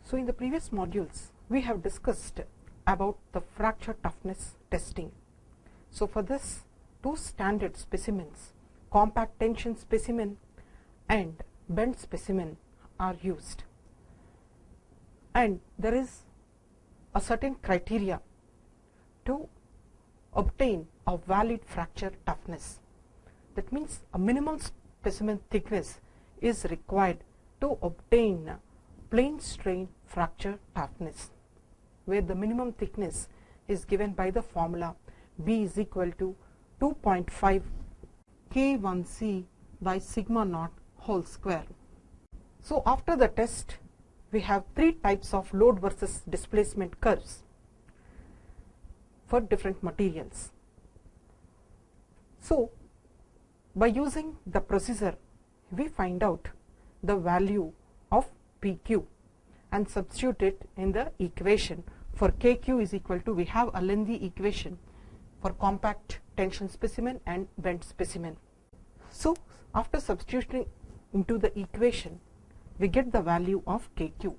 So in the previous modules, we have discussed about the fracture toughness testing. So for this, two standard specimens, compact tension specimen and bent specimen, are used. And there is a certain criteria to obtain a valid fracture toughness. That means a minimum specimen thickness is required to obtain plane strain fracture toughness, where the minimum thickness is given by the formula B is equal to 2.5 K1C by sigma naught whole square. So after the test, we have three types of load versus displacement curves for different materials. So by using the procedure, we find out the value of PQ and substitute it in the equation. For KQ is equal to, we have a lengthy equation for compact tension specimen and bent specimen. So after substituting into the equation, we get the value of KQ,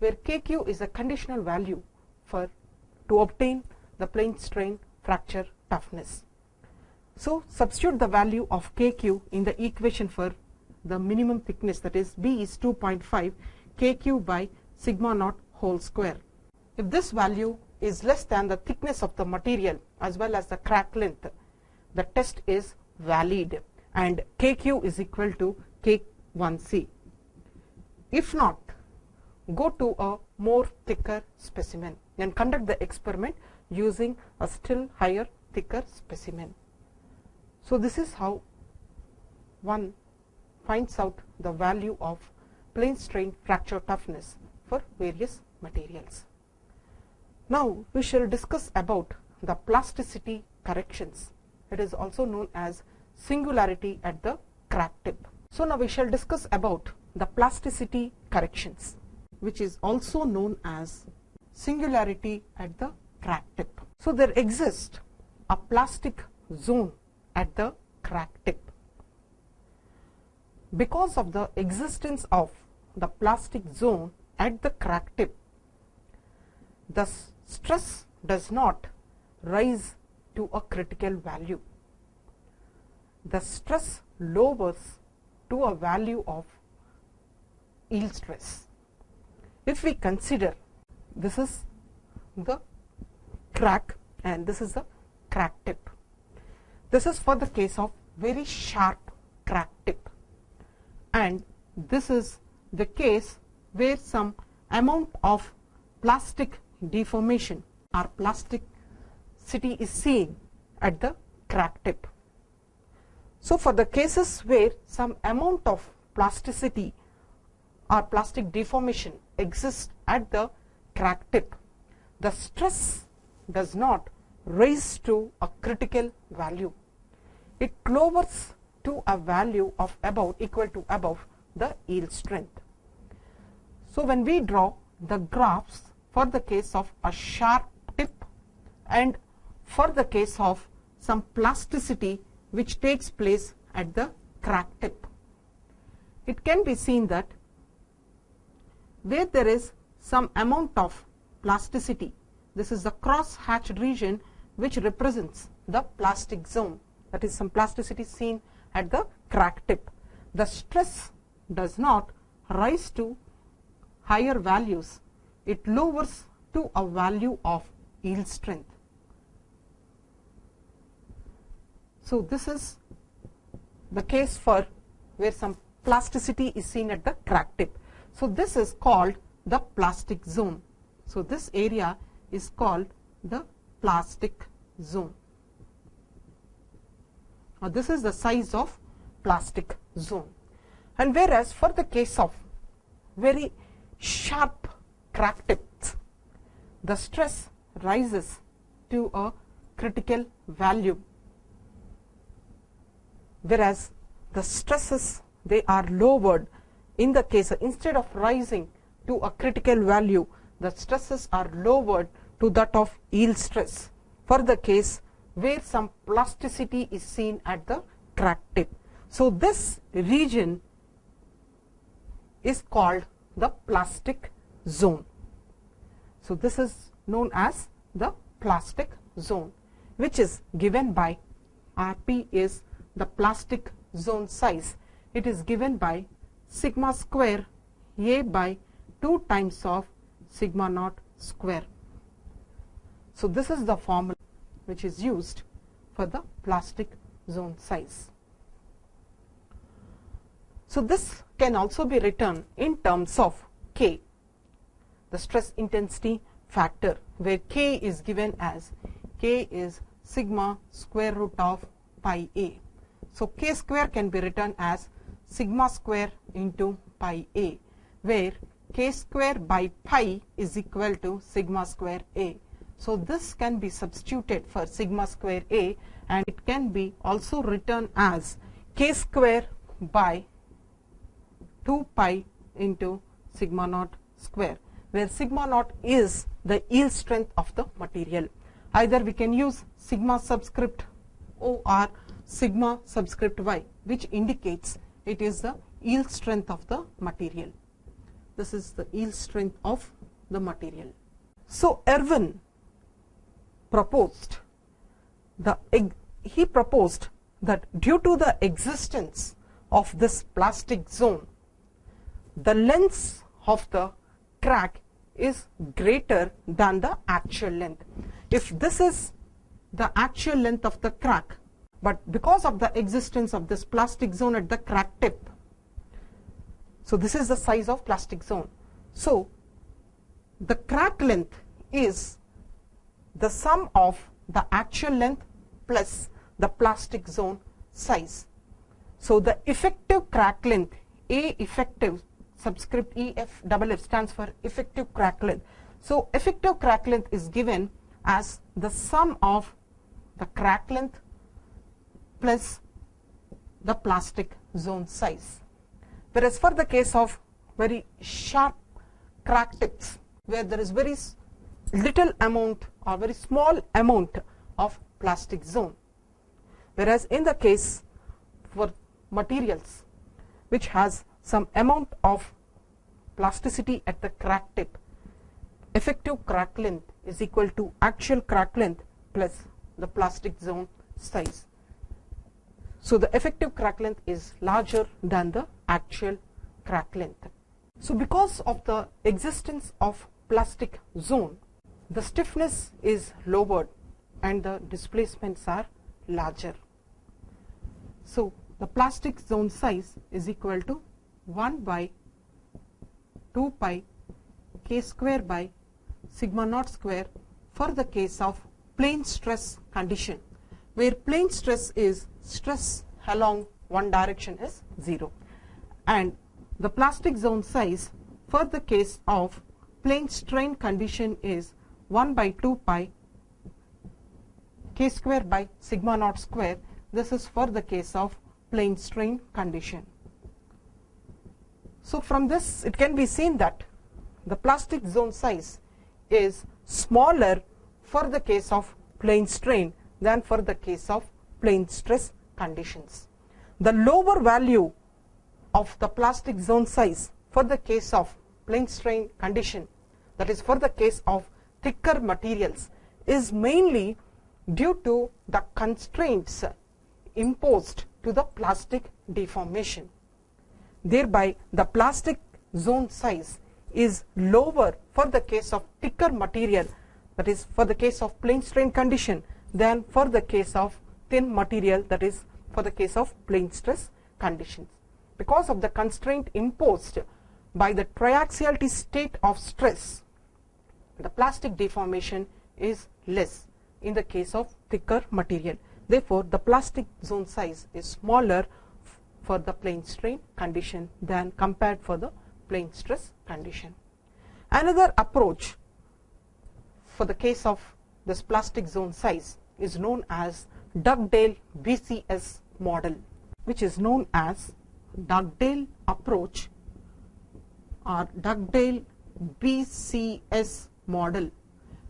where KQ is a conditional value to obtain the plane strain fracture toughness. So substitute the value of KQ in the equation for the minimum thickness, that is B is 2.5 KQ by sigma naught whole square. If this value is less than the thickness of the material as well as the crack length, the test is valid and KQ is equal to K1C. If not, go to a more thicker specimen and conduct the experiment using a still higher thicker specimen. So this is how one finds out the value of plane strain fracture toughness for various materials. Now we shall discuss about the plasticity corrections. It is also known as singularity at the crack tip. So now we shall discuss about the plasticity corrections, which is also known as singularity at the crack tip. So there exists a plastic zone at the crack tip. Because of the existence of the plastic zone at the crack tip, the stress does not rise to a critical value. The stress lowers to a value of yield stress. If we consider this is the crack and this is the crack tip, this is for the case of very sharp crack tip, and this is the case where some amount of plastic deformation or plasticity is seen at the crack tip. So for the cases where some amount of plasticity or plastic deformation exists at the crack tip, the stress does not rise to a critical value. It lowers to a value of equal to above the yield strength. So when we draw the graphs for the case of a sharp tip and for the case of some plasticity which takes place at the crack tip, it can be seen that where there is some amount of plasticity, this is the cross hatched region which represents the plastic zone, that is some plasticity seen at the crack tip. The stress does not rise to higher values, it lowers to a value of yield strength. So this is the case for where some plasticity is seen at the crack tip. So this is called the plastic zone. So this area is called the plastic zone. Now this is the size of plastic zone. And whereas for the case of very sharp crack tips, the stress rises to a critical value, whereas the stresses, they are lowered in the case, instead of rising to a critical value, the stresses are lowered to that of yield stress for the case where some plasticity is seen at the crack tip. So this region is called the plastic zone. So this is known as the plastic zone, which is given by Rp is the plastic zone size. It is given by sigma square A by 2 times of sigma naught square. So this is the formula which is used for the plastic zone size. So this can also be written in terms of K, the stress intensity factor, where K is given as K is sigma square root of pi A. So K square can be written as sigma square into pi A, where K square by pi is equal to sigma square A. So this can be substituted for sigma square A, and it can be also written as K square by 2 pi into sigma naught square, where sigma naught is the yield strength of the material. Either we can use sigma subscript O or sigma subscript Y, which indicates it is the yield strength of the material. This is the yield strength of the material. So Irwin proposed that due to the existence of this plastic zone, the length of the crack is greater than the actual length. If this is the actual length of the crack, but because of the existence of this plastic zone at the crack tip, so this is the size of plastic zone. So the crack length is the sum of the actual length plus the plastic zone size. So the effective crack length, A effective subscript EF double F stands for effective crack length. So effective crack length is given as the sum of the crack length plus the plastic zone size. Whereas for the case of very sharp crack tips, where there is very little amount or very small amount of plastic zone, whereas in the case for materials which has some amount of plasticity at the crack tip, effective crack length is equal to actual crack length plus the plastic zone size. So the effective crack length is larger than the actual crack length. So because of the existence of plastic zone, the stiffness is lowered and the displacements are larger. So the plastic zone size is equal to 1 by 2 pi K square by sigma naught square for the case of plane stress condition, where plane stress is stress along one direction is 0, and the plastic zone size for the case of plane strain condition is 1 by 2 pi K square by sigma naught square. This is for the case of plane strain condition. So from this it can be seen that the plastic zone size is smaller for the case of plane strain than for the case of plane stress conditions. The lower value of the plastic zone size for the case of plane strain condition, that is for the case of thicker materials, is mainly due to the constraints imposed to the plastic deformation. Thereby the plastic zone size is lower for the case of thicker material, that is for the case of plane strain condition, than for the case of thin material, that is for the case of plane stress conditions. Because of the constraint imposed by the triaxiality state of stress, the plastic deformation is less in the case of thicker material. Therefore the plastic zone size is smaller for the plane strain condition than compared for the plane stress condition. Another approach for the case of this plastic zone size is known as Dugdale BCS model, which is known as Dugdale approach or Dugdale BCS model,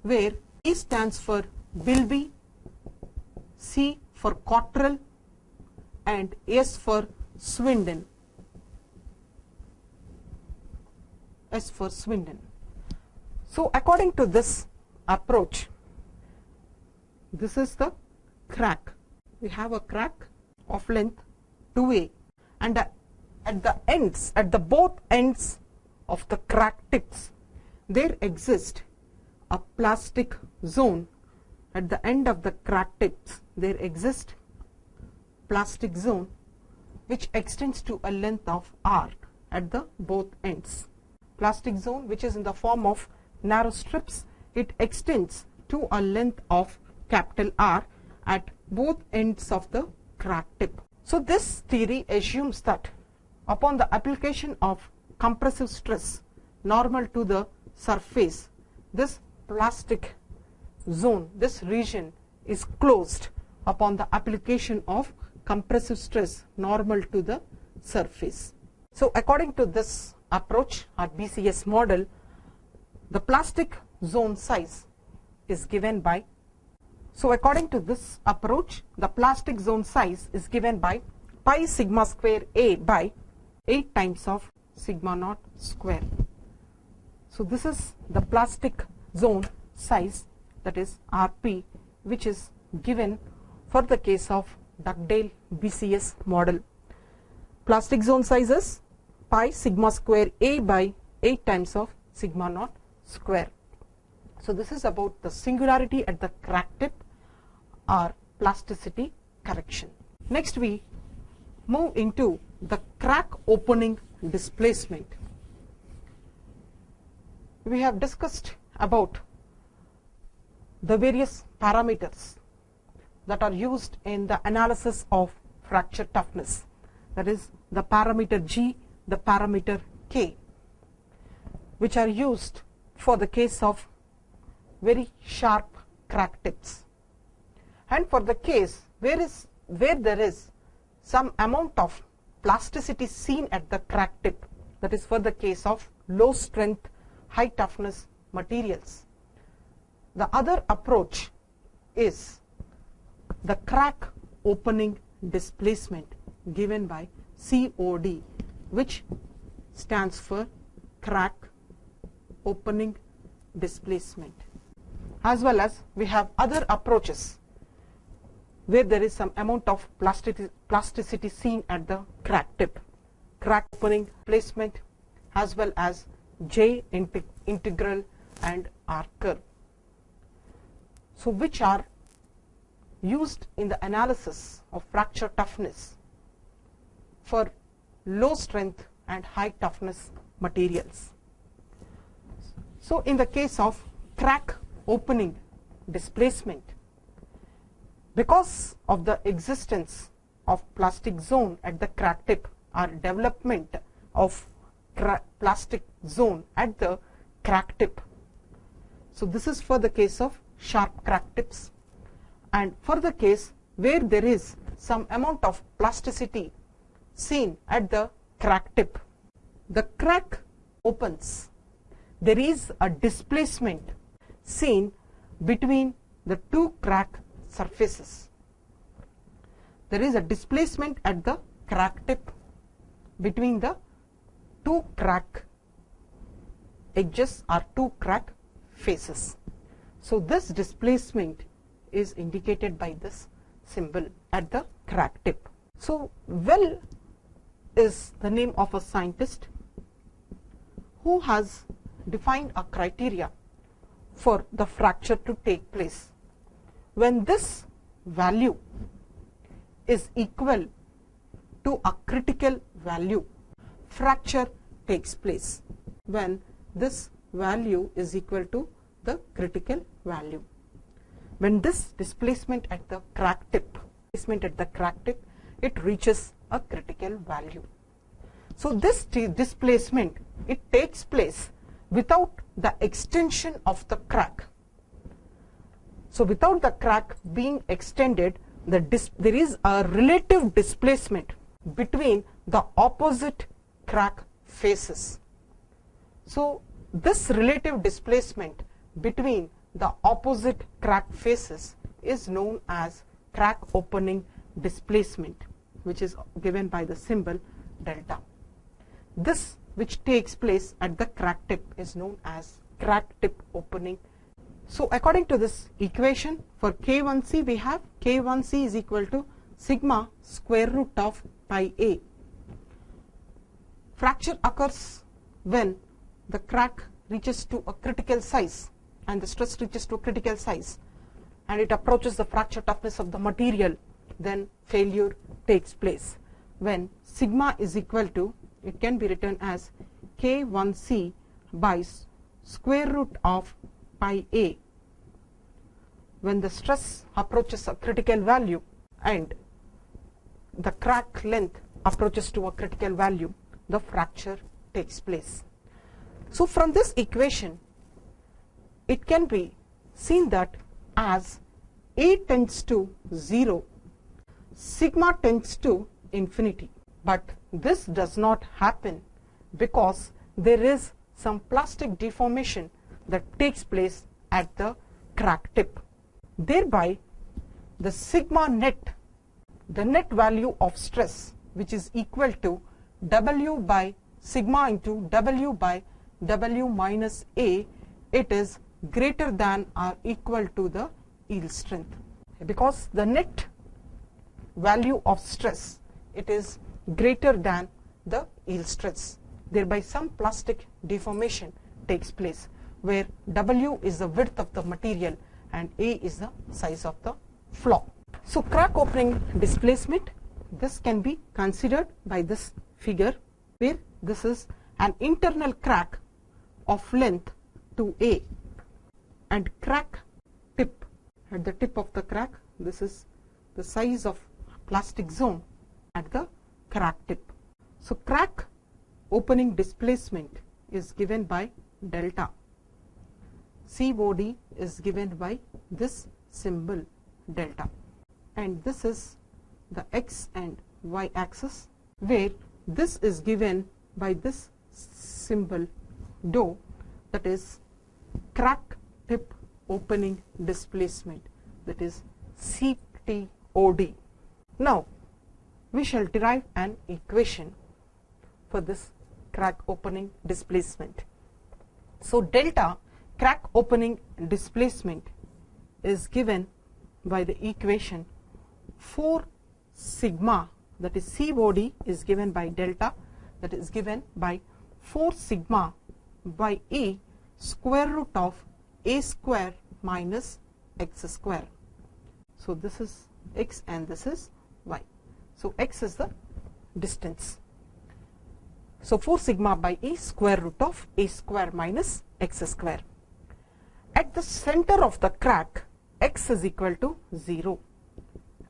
where E stands for Bilby, C for Cottrell, and S for Swindon. So according to this approach, this is the crack. We have a crack of length 2a, and at the ends, at the both ends of the crack tips, there exists a plastic zone. At the end of the crack tips, there exists plastic zone which extends to a length of r at the both ends. Plastic zone, which is in the form of narrow strips, it extends to a length of capital R at both ends of the crack tip. So this theory assumes that upon the application of compressive stress normal to the surface, this plastic zone, this region is closed upon the application of compressive stress normal to the surface. So according to this approach or BCS model, the plastic zone size is given by, so according to this approach, the plastic zone size is given by pi sigma square A by 8 times of sigma naught square. So this is the plastic zone size, that is RP, which is given for the case of Dugdale BCS model. Plastic zone size is pi sigma square A by 8 times of sigma naught square. So this is about the singularity at the crack tip or plasticity correction. Next we move into the crack opening displacement. We have discussed about the various parameters that are used in the analysis of fracture toughness, that is the parameter G, the parameter K, which are used for the case of very sharp crack tips, and for the case where there is some amount of plasticity seen at the crack tip, that is for the case of low strength, high toughness materials. The other approach is the crack opening displacement given by COD, which stands for crack opening displacement. As well as we have other approaches where there is some amount of plasticity seen at the crack tip, crack opening displacement, as well as J integral and R curve, so which are used in the analysis of fracture toughness for low strength and high toughness materials. So in the case of crack opening displacement, because of the existence of plastic zone at the crack tip or development of plastic zone at the crack tip, so this is for the case of sharp crack tips, and for the case where there is some amount of plasticity seen at the crack tip, the crack opens, there is a displacement seen between the two crack surfaces. There is a displacement at the crack tip between the two crack edges or two crack faces. So this displacement is indicated by this symbol at the crack tip. So Well is the name of a scientist who has defined a criteria for the fracture to take place. When this value is equal to a critical value, fracture takes place. When this value is equal to the critical value, when this displacement at the crack tip, it reaches a critical value. So this displacement, it takes place without the extension of the crack. So without the crack being extended, there is a relative displacement between the opposite crack faces. So this relative displacement between the opposite crack faces is known as crack opening displacement, which is given by the symbol delta. This which takes place at the crack tip is known as crack tip opening. So according to this equation, for K1C we have K1C is equal to sigma square root of pi a. Fracture occurs when the crack reaches to a critical size and the stress reaches to a critical size and it approaches the fracture toughness of the material, then failure takes place. When sigma is equal to, it can be written as K1C by square root of pi a. When the stress approaches a critical value and the crack length approaches to a critical value, the fracture takes place. So from this equation, it can be seen that as a tends to 0, sigma tends to infinity. But this does not happen because there is some plastic deformation that takes place at the crack tip. Thereby, the sigma net, the net value of stress, which is equal to W by sigma into W by W minus A, it is greater than or equal to the yield strength. Because the net value of stress, it is greater than the yield stress. Thereby some plastic deformation takes place where W is the width of the material and A is the size of the flaw. So crack opening displacement, this can be considered by this figure where this is an internal crack of length to A and crack tip, at the tip of the crack, this is the size of plastic zone at the crack tip. So crack opening displacement is given by delta. COD is given by this symbol delta, and this is the x and y axis, where this is given by this symbol dou, that is crack tip opening displacement, that is CTOD. Now we shall derive an equation for this crack opening displacement. So delta crack opening displacement is given by the equation 4 sigma, that is COD is given by delta, that is given by 4 sigma by E square root of A square minus x square. So this is x and this is y. So x is the distance. So 4 sigma by E square root of A square minus x square. At the center of the crack, x is equal to 0.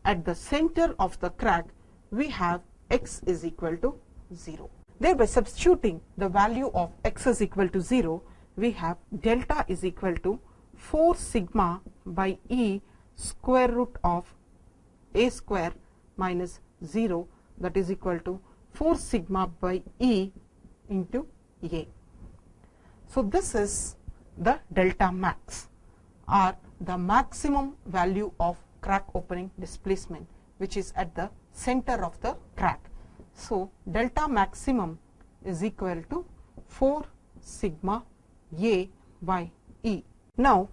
At the center of the crack, we have x is equal to 0. Thereby substituting the value of x is equal to 0, we have delta is equal to 4 sigma by E square root of A square minus 0, that is equal to 4 sigma by E into A. So this is the delta max, or the maximum value of crack opening displacement, which is at the center of the crack. So delta maximum is equal to 4 sigma A by E. Now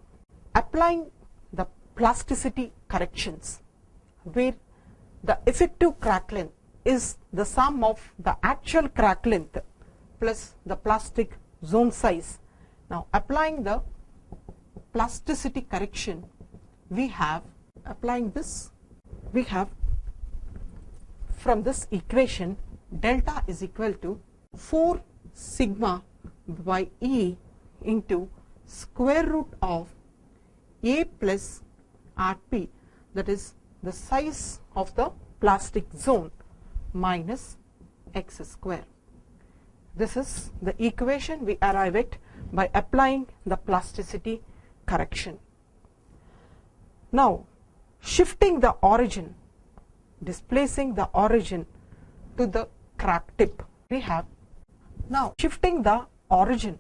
applying the plasticity corrections, where the effective crack length is the sum of the actual crack length plus the plastic zone size. Now applying the plasticity correction, we have from this equation delta is equal to 4 sigma by E into square root of A plus RP, that is the size of the plastic zone, minus x square. This is the equation we arrive at by applying the plasticity correction. Now shifting the origin, displacing the origin to the crack tip, we have now shifting the origin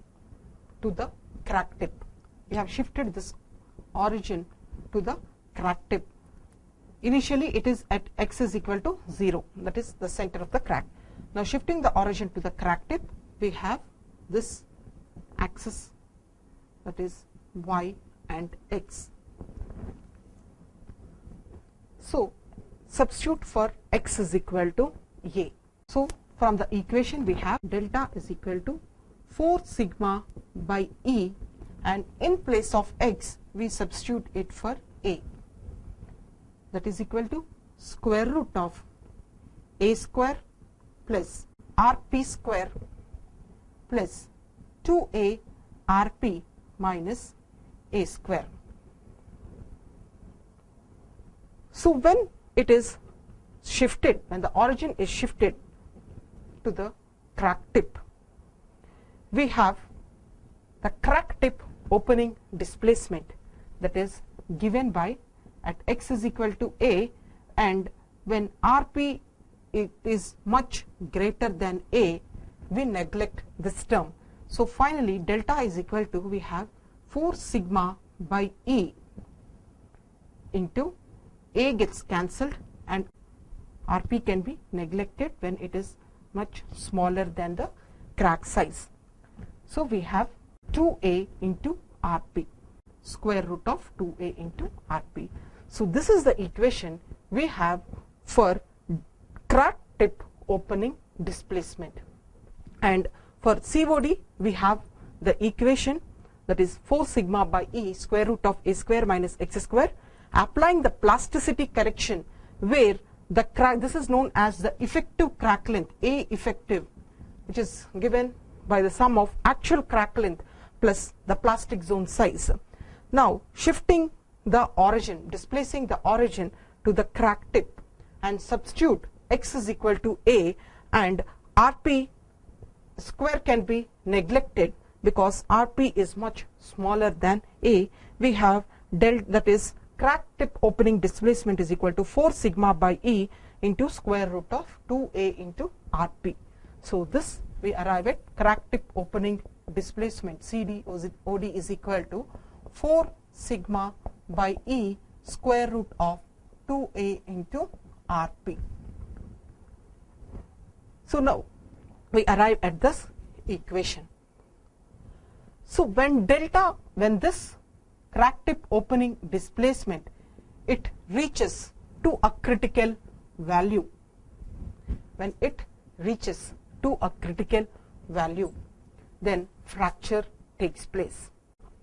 to the crack tip. We have shifted this origin to the crack tip. Initially it is at x is equal to 0, that is the center of the crack. Now shifting the origin to the crack tip, we have this axis that is y and x. So substitute for x is equal to a. So from the equation we have delta is equal to 4 sigma by E, and in place of x we substitute it for a, that is equal to square root of a square plus rp square plus 2a rp minus a square. So when it is shifted, when the origin is shifted to the crack tip, we have the crack tip opening displacement that is given by at x is equal to a, and when rp is much greater than a, we neglect this term. So finally delta is equal to, we have 4 sigma by E into a gets cancelled and rp can be neglected when it is much smaller than the crack size. So we have 2a into rp, square root of 2a into rp. So this is the equation we have for crack tip opening displacement. And for COD we have the equation that is 4 sigma by E square root of a square minus x square, applying the plasticity correction where the crack, this is known as the effective crack length, A effective, which is given by the sum of actual crack length plus the plastic zone size. Now shifting the origin, displacing the origin to the crack tip, and substitute x is equal to a, and rp square can be neglected because rp is much smaller than a. We have del, that is crack tip opening displacement is equal to 4 sigma by E into square root of 2a into rp. So this we arrive at crack tip opening displacement CD OD is equal to 4 sigma by E square root of 2a into rp. So now we arrive at this equation. So when delta, when this crack tip opening displacement, it reaches to a critical value, when it reaches to a critical value, then fracture takes place.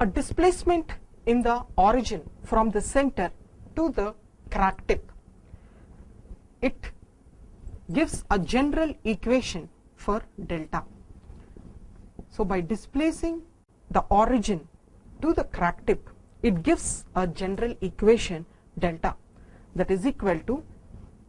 A displacement in the origin from the center to the crack tip, it gives a general equation for delta. So by displacing the origin to the crack tip, it gives a general equation delta that is equal to,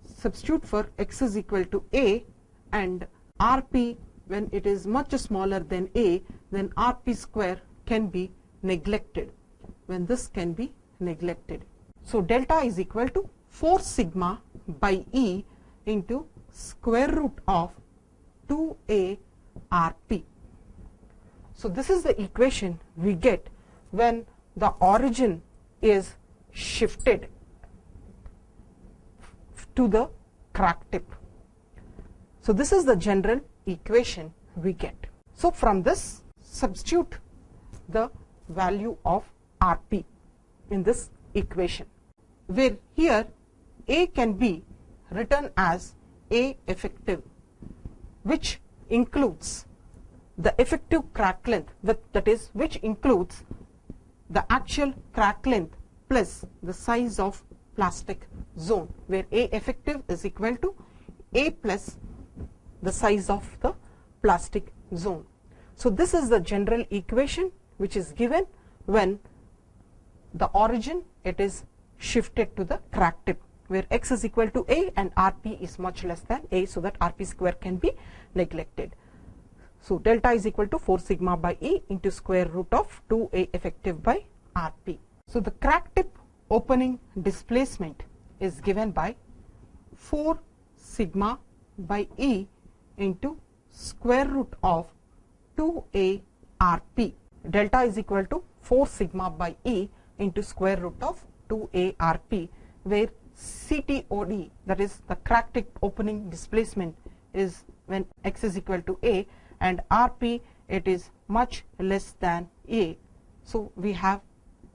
substitute for x is equal to a, and rp when it is much smaller than a, then rp square can be neglected, when this can be neglected. So delta is equal to 4 sigma by E into square root of 2a rp. So this is the equation we get when the origin is shifted to the crack tip. So this is the general equation we get. So from this, substitute the value of rp in this equation, where here a can be written as a effective, which includes the effective crack length, that is, which includes the actual crack length plus the size of plastic zone, where a effective is equal to a plus the size of the plastic zone. So this is the general equation which is given when the origin it is shifted to the crack tip, where x is equal to a and rp is much less than a, so that rp square can be neglected. So delta is equal to 4 sigma by E into square root of 2a effective by rp. So the crack tip opening displacement is given by 4 sigma by E into square root of 2a rp. Delta is equal to 4 sigma by E into square root of 2a rp, where CTOD, that is the crack tip opening displacement, is when x is equal to a, and rp it is much less than a. So we have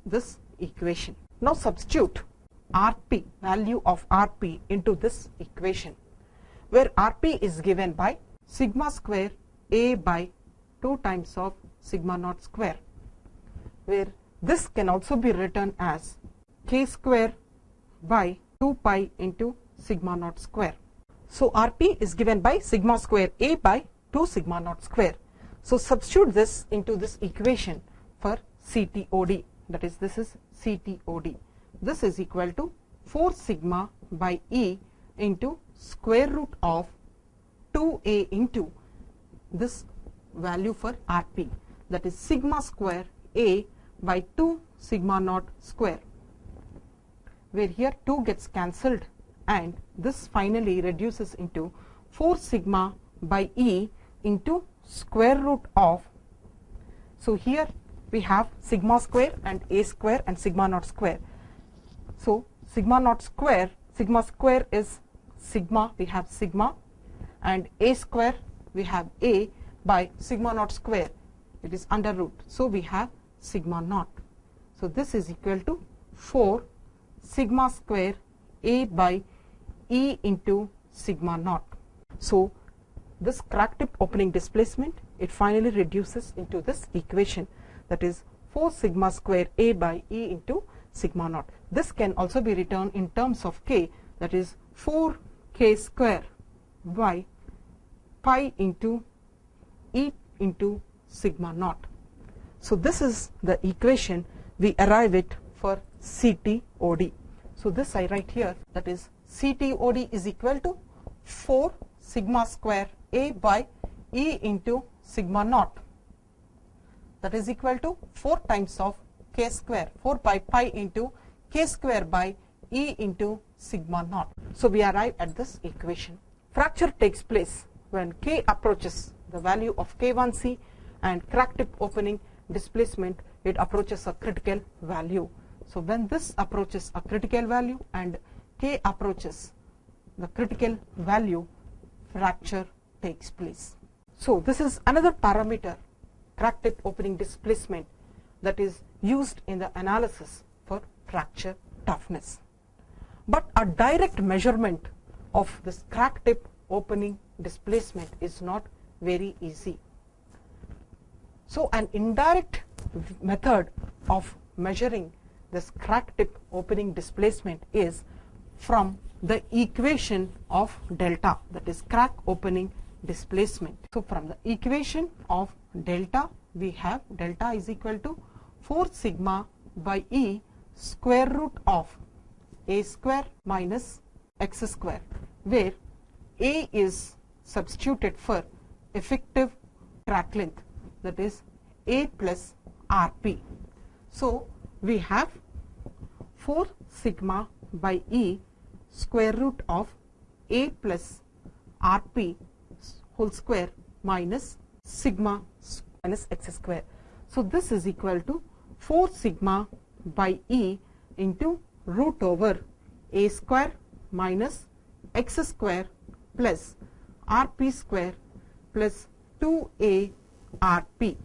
this equation. Now substitute Rp, value of Rp, into this equation, where Rp is given by sigma square A by 2 times of sigma naught square, where this can also be written as k square by 2 pi into sigma naught square. So Rp is given by sigma square A by 2 sigma naught square. So substitute this into this equation for CTOD, that is, this is CTOD. This is equal to 4 sigma by E into square root of 2A into this value for Rp, that is sigma square A by 2 sigma naught square, where here 2 gets cancelled and this finally reduces into 4 sigma by E into square root of, so here we have sigma square and A square and sigma naught square. So sigma naught square, sigma square is sigma, we have sigma, and A square we have A by sigma naught square, it is under root, so we have sigma naught. So this is equal to 4 sigma square A by E into sigma naught. So this crack tip opening displacement, it finally reduces into this equation, that is 4 sigma square A by E into sigma naught. This can also be written in terms of K, that is 4 K square by pi into E into sigma naught. So this is the equation we arrive at for CTOD. So this I write here, that is CTOD is equal to 4 sigma square A by E into sigma naught, that is equal to 4 times of K square, 4 by pi into K square by E into sigma naught. So we arrive at this equation. Fracture takes place when K approaches the value of K1C and crack tip opening displacement, it approaches a critical value. So when this approaches a critical value and K approaches the critical value, fracture takes place. So this is another parameter, crack tip opening displacement, that is used in the analysis for fracture toughness. But a direct measurement of this crack tip opening displacement is not very easy. So an indirect method of measuring this crack tip opening displacement is from the equation of delta, that is crack opening displacement. So from the equation of delta, we have delta is equal to 4 sigma by E square root of A square minus X square, where A is substituted for effective crack length, that is A plus Rp. So we have 4 sigma by E square root of A plus Rp whole square minus sigma minus X square. So this is equal to 4 sigma by E into root over A square minus X square plus Rp square plus 2A Rp,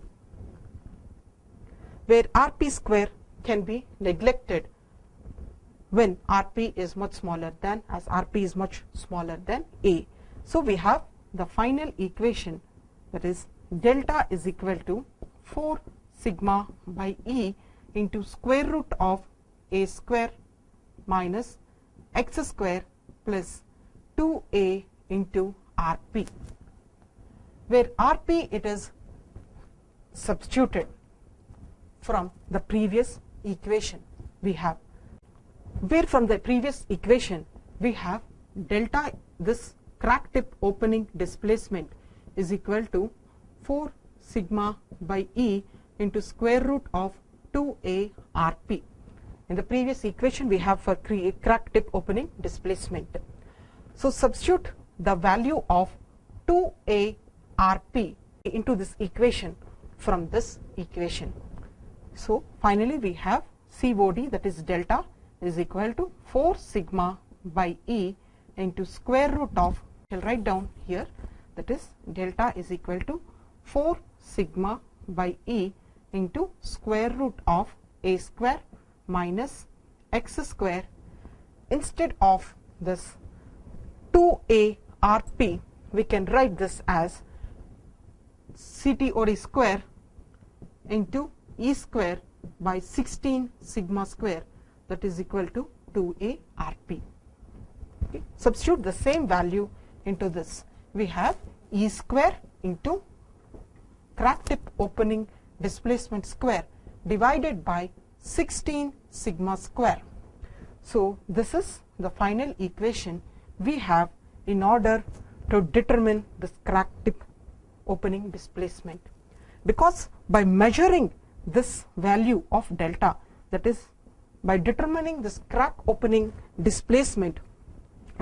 where Rp square can be neglected when Rp is much smaller than, as Rp is much smaller than A. So we have the final equation, that is delta is equal to 4 sigma by E into square root of A square minus X square plus 2A into Rp, where Rp it is substituted from the previous equation we have, where from the previous equation we have delta, this crack tip opening displacement is equal to 4 sigma by E into square root of 2A Rp. In the previous equation we have for crack tip opening displacement. So substitute the value of 2A Rp into this equation from this equation. So finally we have COD, that is delta, is equal to 4 sigma by E into square root of, I will write down here, that is delta is equal to 4 sigma by E into square root of a square minus x square. Instead of this 2a rp, we can write this as CTOD square into e square by 16 sigma square, that is equal to 2a rp. Okay. Substitute the same value into this. We have e square into crack tip opening displacement square divided by 16 sigma square. So this is the final equation we have in order to determine this crack tip opening displacement. Because by measuring this value of delta, that is by determining this crack opening displacement,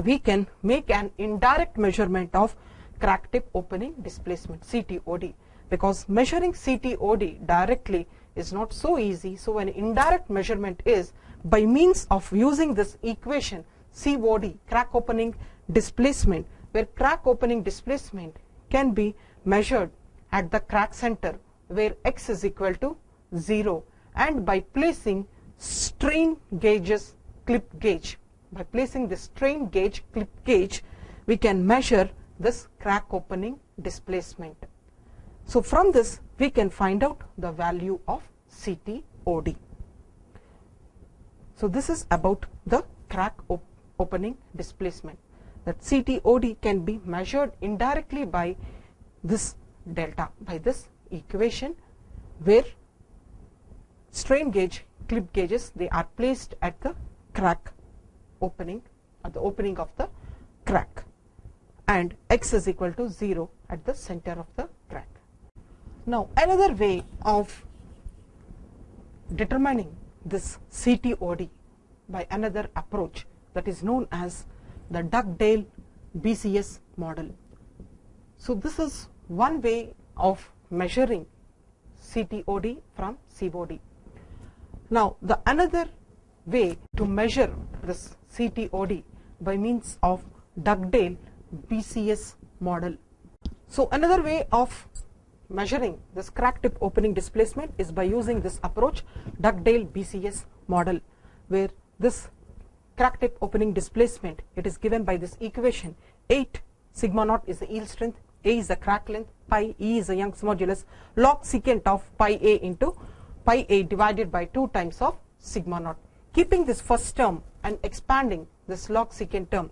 we can make an indirect measurement of crack tip opening displacement, CTOD. Because measuring CTOD directly is not so easy, so an indirect measurement is by means of using this equation COD, crack opening displacement, where crack opening displacement can be measured at the crack center where x is equal to 0, and by placing strain gauges clip gauge. By placing the strain gauge clip gauge, we can measure this crack opening displacement. So from this we can find out the value of CTOD. So this is about the crack opening displacement, that CTOD can be measured indirectly by this delta, by this equation, where strain gauge clip gauges, they are placed at the crack opening, at the opening of the crack, and x is equal to 0 at the center of the crack. Now another way of determining this CTOD by another approach, that is known as the Dugdale BCS model. So this is one way of measuring CTOD from COD. Now the another way to measure this CTOD by means of Dugdale BCS model. So another way of measuring this crack tip opening displacement is by using this approach, Dugdale BCS model, where this crack tip opening displacement, it is given by this equation: 8 sigma naught is the yield strength, A is the crack length, pi E is the Young's modulus, log secant of pi A into pi A divided by 2 times of sigma naught. Keeping this first term and expanding this log secant term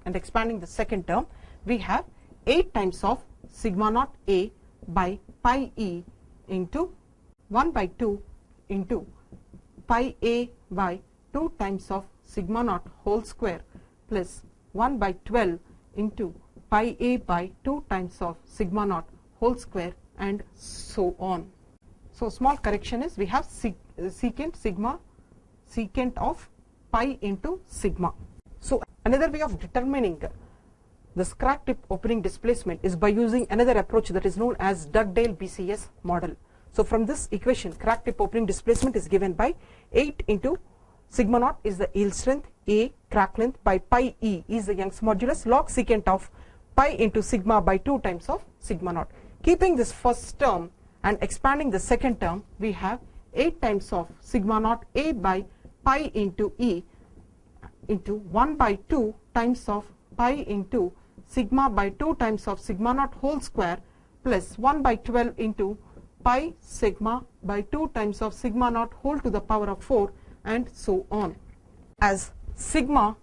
and expanding the second term, we have 8 times of sigma naught A by pi E into 1 by 2 into pi A by 2 times of sigma naught whole square plus 1 by 12 into pi A by 2 times of sigma naught whole square, and so on. So small correction is we have secant of pi into sigma. So another way of determining this crack tip opening displacement is by using another approach that is known as Dugdale BCS model. So from this equation, crack tip opening displacement is given by 8 into sigma naught is the yield strength, A crack length, by pi E is the Young's modulus, log secant of pi into sigma by 2 times of sigma naught. Keeping this first term and expanding the second term, we have 8 times of sigma naught A by pi into E into 1 by 2 times of pi into sigma by 2 times of sigma naught whole square plus 1 by 12 into pi sigma by 2 times of sigma naught whole to the power of 4, and so on. As sigma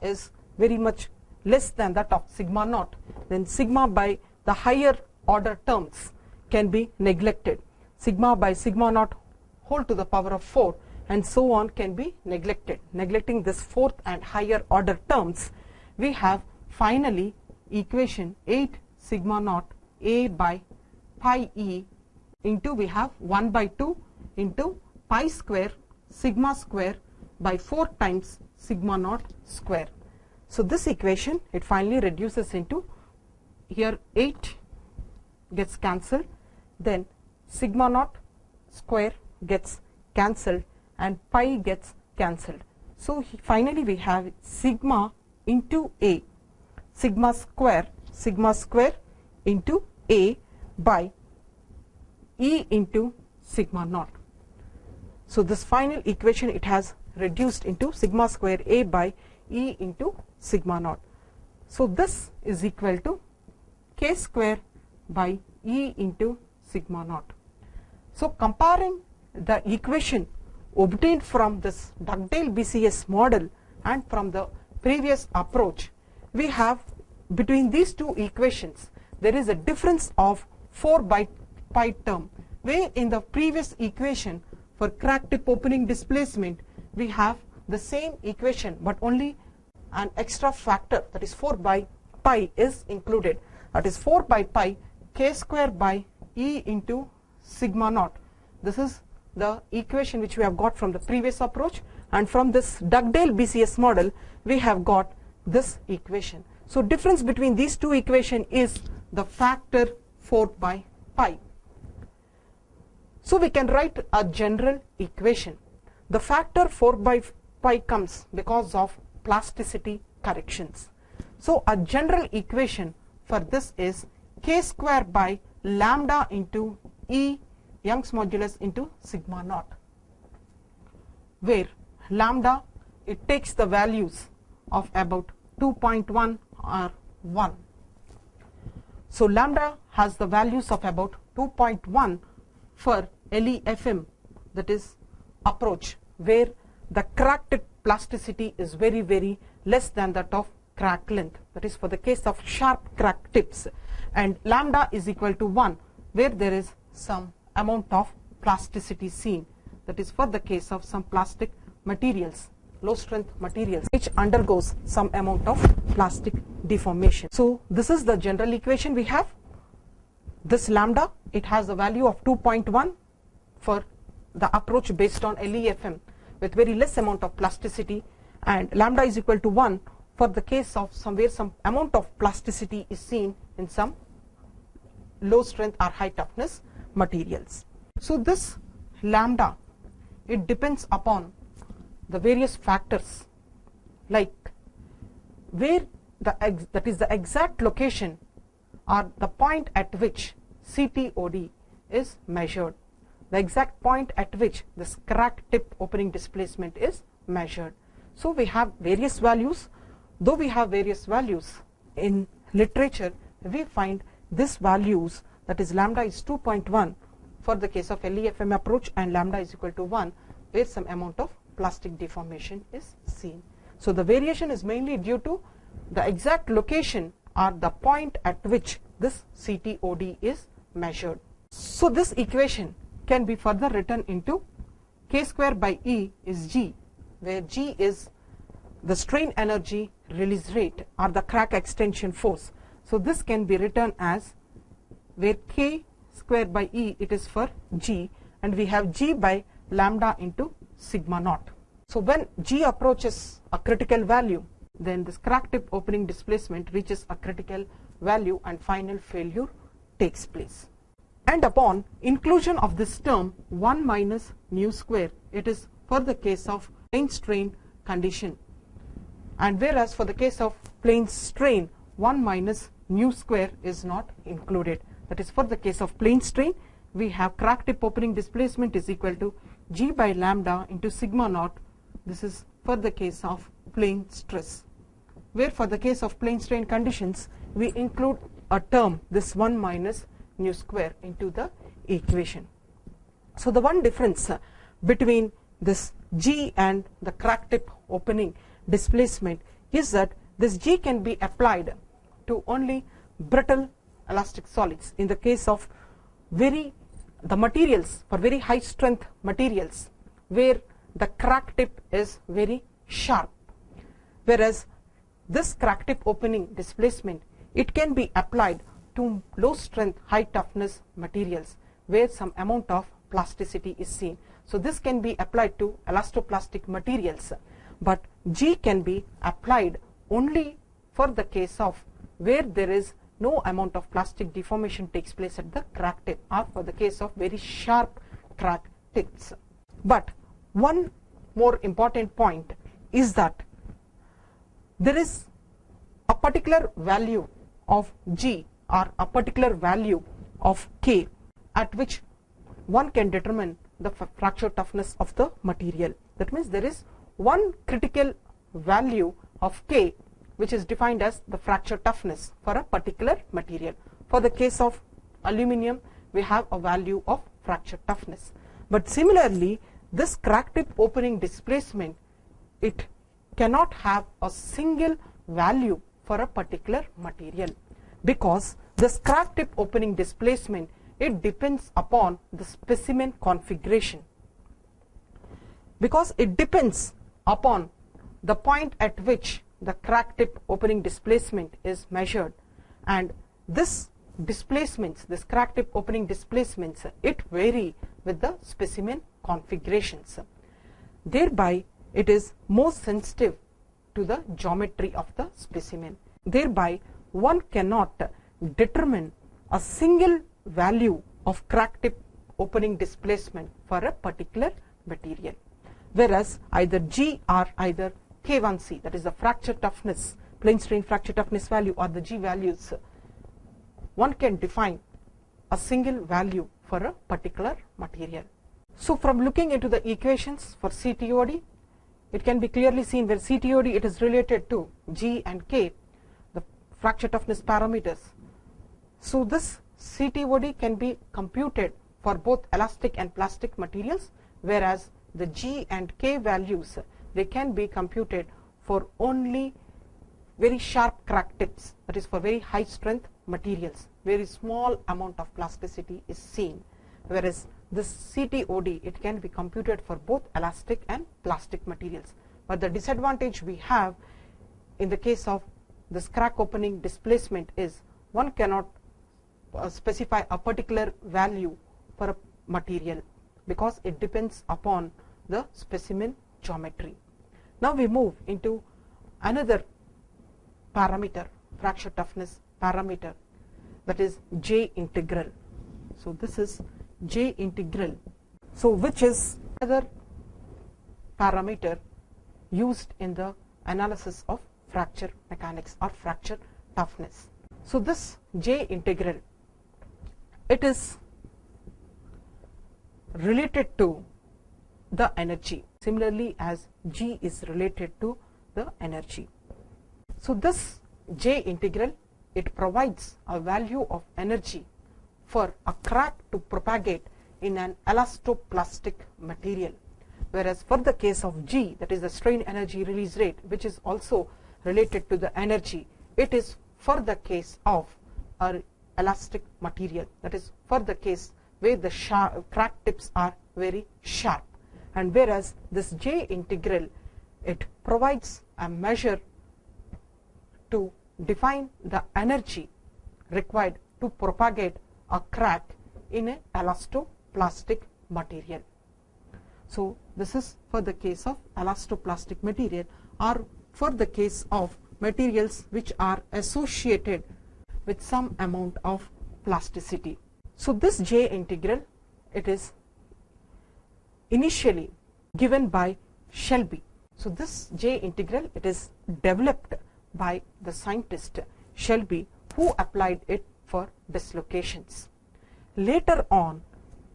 is very much less than that of sigma naught, then sigma by the higher order terms can be neglected. Sigma by sigma naught whole to the power of 4 and so on can be neglected. Neglecting this fourth and higher order terms, we have finally equation 8 sigma naught A by pi E into, we have 1 by 2 into pi square sigma square by 4 times sigma naught square. So this equation, it finally reduces into, here 8 gets cancelled, then sigma naught square gets cancelled and pi gets cancelled. So finally we have sigma into A, sigma square into A by E into sigma naught. So this final equation, it has reduced into sigma square A by E into sigma naught. So this is equal to K square by E into sigma naught. So comparing the equation obtained from this Dugdale BCS model and from the previous approach, we have between these two equations there is a difference of 4 by pi term, where in the previous equation for crack tip opening displacement we have the same equation but only an extra factor, that is 4 by pi is included, that is 4 by pi K square by E into sigma naught. This is the equation which we have got from the previous approach, and from this Dugdale BCS model we have got this equation. So difference between these two equations is the factor 4 by pi. So we can write a general equation. The factor 4 by pi comes because of plasticity corrections. So a general equation for this is K square by lambda into E Young's modulus into sigma naught, where lambda, it takes the values of about 2.1 or 1. So lambda has the values of about 2.1 for LEFM, that is approach, where the crack tip plasticity is very, very less than that of crack length, that is for the case of sharp crack tips, and lambda is equal to 1 where there is some amount of plasticity seen, that is for the case of some plastic materials, low strength materials, which undergoes some amount of plastic deformation. So this is the general equation we have. This lambda, it has a value of 2.1 for the approach based on LEFM with very less amount of plasticity, and lambda is equal to 1 for the case of somewhere some amount of plasticity is seen in some low strength or high toughness materials. So this lambda, it depends upon the various factors, like where that is the exact location or the point at which CTOD is measured, the exact point at which this crack tip opening displacement is measured. So we have various values. Though we have various values in literature, we find these values, that is lambda is 2.1 for the case of LEFM approach and lambda is equal to 1 where some amount of plastic deformation is seen. So the variation is mainly due to the exact location or the point at which this CTOD is measured. So this equation can be further written into K square by E is G, where G is the strain energy release rate or the crack extension force. So this can be written as where K square by E, it is for G, and we have G by lambda into sigma naught. So when G approaches a critical value, then this crack tip opening displacement reaches a critical value and final failure takes place. And upon inclusion of this term 1 minus nu square, it is for the case of plane strain condition, and whereas for the case of plane strain 1 minus nu square is not included, that is for the case of plane strain we have crack tip opening displacement is equal to G by lambda into sigma naught. This is for the case of plane stress, where for the case of plane strain conditions we include a term, this 1 minus nu square, into the equation. So the one difference between this G and the crack tip opening displacement is that this G can be applied to only brittle elastic solids. In the case of the materials for very high strength materials where the crack tip is very sharp, whereas this crack tip opening displacement, it can be applied to low strength high toughness materials where some amount of plasticity is seen. So this can be applied to elastoplastic materials, but G can be applied only for the case of where there is no amount of plastic deformation takes place at the crack tip, or for the case of very sharp crack tips. But one more important point is that there is a particular value of G or a particular value of K at which one can determine the fracture toughness of the material. That means there is one critical value of K which is defined as the fracture toughness for a particular material. For the case of aluminium, we have a value of fracture toughness. But similarly, this crack tip opening displacement, it cannot have a single value for a particular material, because this crack tip opening displacement, it depends upon the specimen configuration, because it depends upon the point at which the crack tip opening displacement is measured, and this displacements, this crack tip opening displacements, it vary with the specimen configurations. Thereby it is more sensitive to the geometry of the specimen. Thereby one cannot determine a single value of crack tip opening displacement for a particular material, whereas either G or either K1C, that is the fracture toughness, plane strain fracture toughness value, or the G values, one can define a single value for a particular material. So from looking into the equations for CTOD, it can be clearly seen where CTOD, it is related to G and K, the fracture toughness parameters. So this CTOD can be computed for both elastic and plastic materials, whereas the G and K values, they can be computed for only very sharp crack tips, that is for very high strength materials. Very small amount of plasticity is seen, whereas this CTOD, it can be computed for both elastic and plastic materials. But the disadvantage we have in the case of this crack opening displacement is one cannot specify a particular value for a material, because it depends upon the specimen geometry. Now we move into another parameter, fracture toughness parameter, that is J integral. So this is J integral, so which is another parameter used in the analysis of fracture mechanics or fracture toughness. So this J integral, it is related to the energy, similarly as G is related to the energy. So this J integral, it provides a value of energy for a crack to propagate in an elastoplastic material, whereas for the case of G, that is the strain energy release rate, which is also related to the energy, it is for the case of an elastic material, that is for the case where the crack tips are very sharp. And whereas this J integral, it provides a measure to define the energy required to propagate a crack in an elastoplastic material. So this is for the case of elastoplastic material, or for the case of materials which are associated with some amount of plasticity. So this J integral, it is initially given by Shelby. So this J integral, it is developed by the scientist Shelby, who applied it for dislocations. Later on,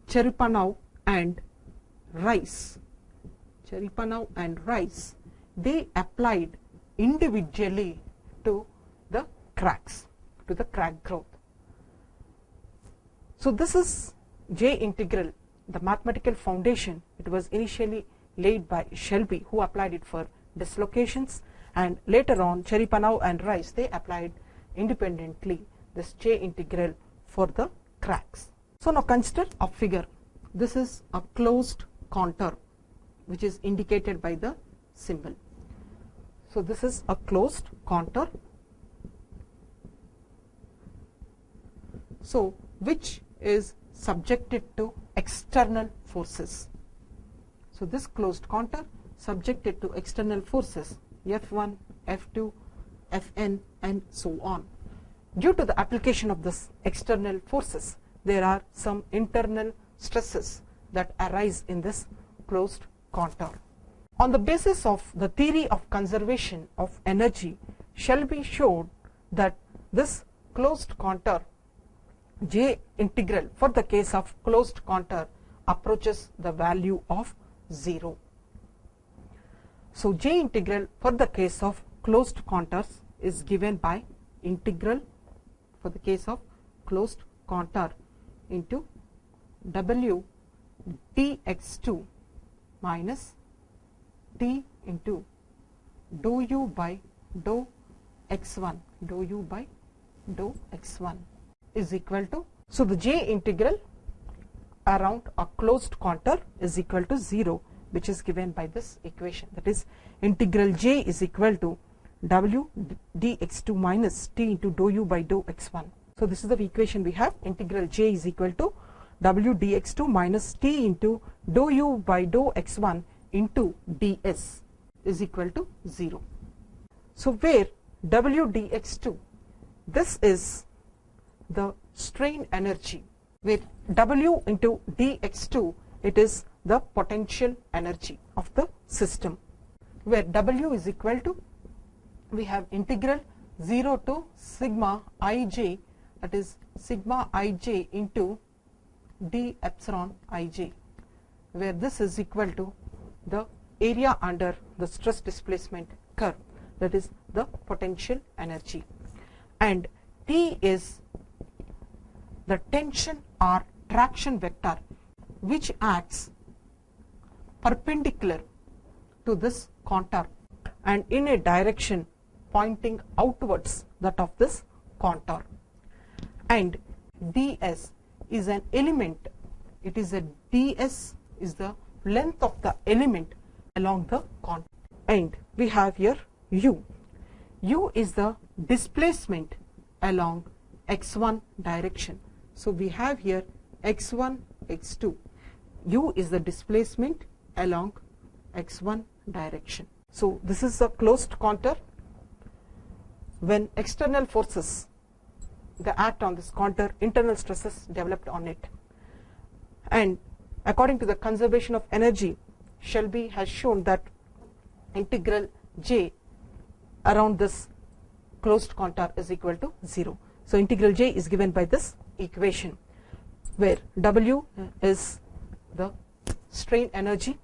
Cherepanow and Rice, they applied individually to the cracks, to the crack growth. So this is J integral, the mathematical foundation. It was initially laid by Shelby, who applied it for dislocations, and later on Cherepanow and Rice, they applied independently this J integral for the cracks. So now consider a figure. This is a closed contour which is indicated by the symbol. So this is a closed contour, so which is subjected to external forces. So this closed contour subjected to external forces F1, F2, Fn, and so on. Due to the application of this external forces, there are some internal stresses that arise in this closed contour. On the basis of the theory of conservation of energy, Shelby showed that this closed contour J integral, for the case of closed contour, approaches the value of 0. So J integral for the case of closed contours is given by integral for the case of closed contour into W dx2 minus t into dou u by dou x1 is equal to, so the J integral around a closed contour is equal to 0, which is given by this equation, that is integral J is equal to W dx2 minus t into dou u by dou x1. So this is the equation we have, integral J is equal to W dx2 minus t into dou u by dou x1 into ds is equal to 0. So where W dx2, this is the strain energy, where W into dx2, it is the potential energy of the system, where W is equal to, we have integral 0 to sigma ij, that is sigma ij into d epsilon ij, where this is equal to the area under the stress displacement curve, that is the potential energy, and T is the tension or traction vector which acts perpendicular to this contour and in a direction pointing outwards, that of this contour, and ds is an element, it is a ds is the length of the element along the contour, and we have here u is the displacement along x1 direction. So we have here x1 x2, u is the displacement along x1 direction. So this is a closed contour. When external forces they act on this contour, internal stresses developed on it, and according to the conservation of energy, Shelby has shown that integral J around this closed contour is equal to 0. So integral J is given by this equation, where W is the strain energy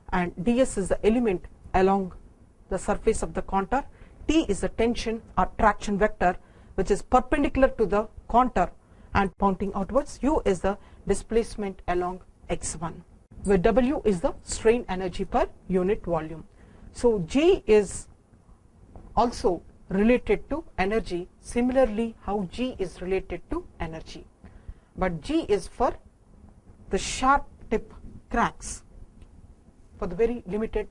and ds is the element along the surface of the contour, T is the tension or traction vector which is perpendicular to the contour and pointing outwards, u is the displacement along x1, where W is the strain energy per unit volume. So J is also related to energy, similarly how G is related to energy, but G is for the sharp tip cracks for the very limited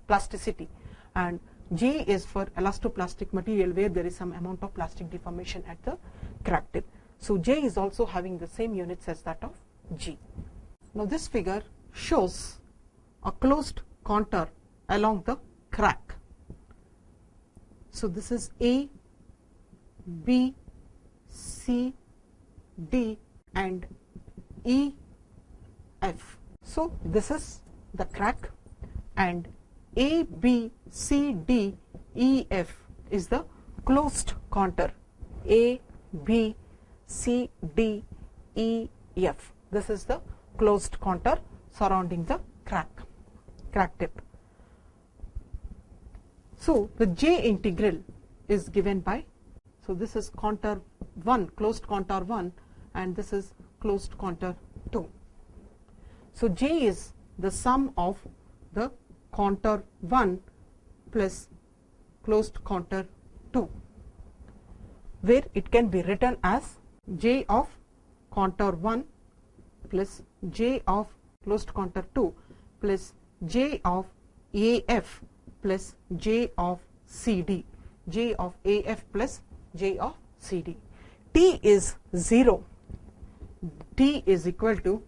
plasticity, and G is for elastoplastic material where there is some amount of plastic deformation at the crack tip. So J is also having the same units as that of G. Now this figure shows a closed contour along the crack. So this is A, B, C, D and E, F. So this is the crack, and A, B, C, D, E, F is the closed contour. A, B, C, D, E, F. This is the closed contour surrounding the crack tip. So the J integral is given by, so this is contour 1, closed contour 1, and this is closed contour 2. So J is the sum of the contour 1 plus closed contour 2, where it can be written as J of contour 1 plus J of closed contour 2 plus J of AF plus J of CD, J of AF plus J of CD. T is 0, T is equal to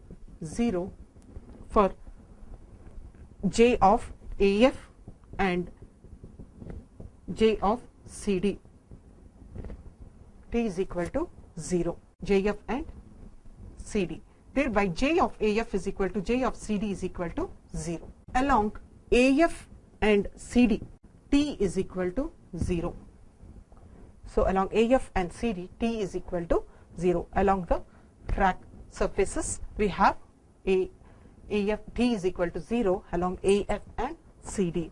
0 for J of AF and J of CD. T is equal to 0, JF and CD. Thereby J of AF is equal to J of CD is equal to 0. Along AF and CD, T is equal to 0. So along AF and CD, T is equal to 0. Along the crack surfaces, we have AF T is equal to 0 along AF and CD.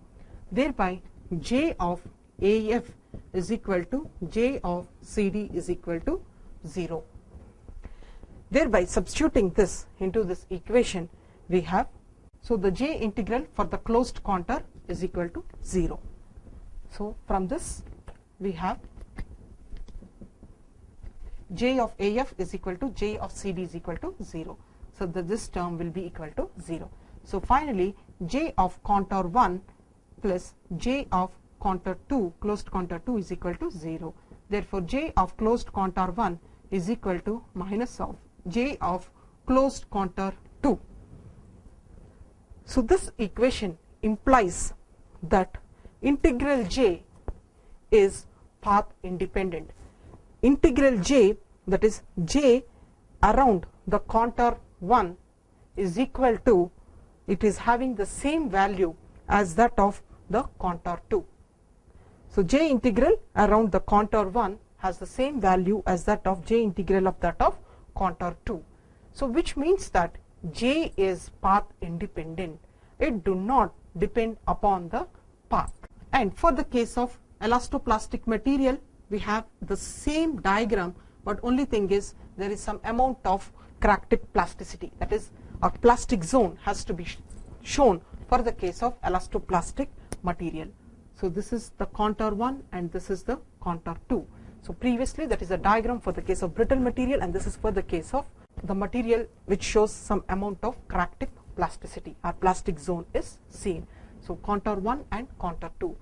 Thereby J of AF is equal to J of CD is equal to 0. Thereby substituting this into this equation, we have, so the J integral for the closed contour is equal to 0. So from this we have J of AF is equal to J of CD is equal to 0. So this term will be equal to 0. So finally J of contour 1 plus J of contour 2, closed contour 2 is equal to 0. Therefore J of closed contour 1 is equal to minus of J of closed contour 2. So this equation implies that integral J is path independent. Integral J, that is J around the contour 1, is equal to, it is having the same value as that of the contour 2. So J integral around the contour 1 has the same value as that of J integral of that of contour 2. So which means that J is path independent. It do not depend upon the path. And for the case of elastoplastic material, we have the same diagram, but only thing is there is some amount of crack tip plasticity, that is a plastic zone has to be shown for the case of elastoplastic material. So this is the contour 1 and this is the contour 2. So previously that is a diagram for the case of brittle material, and this is for the case of the material which shows some amount of crack tip plasticity. Our plastic zone is seen. So contour 1 and contour 2.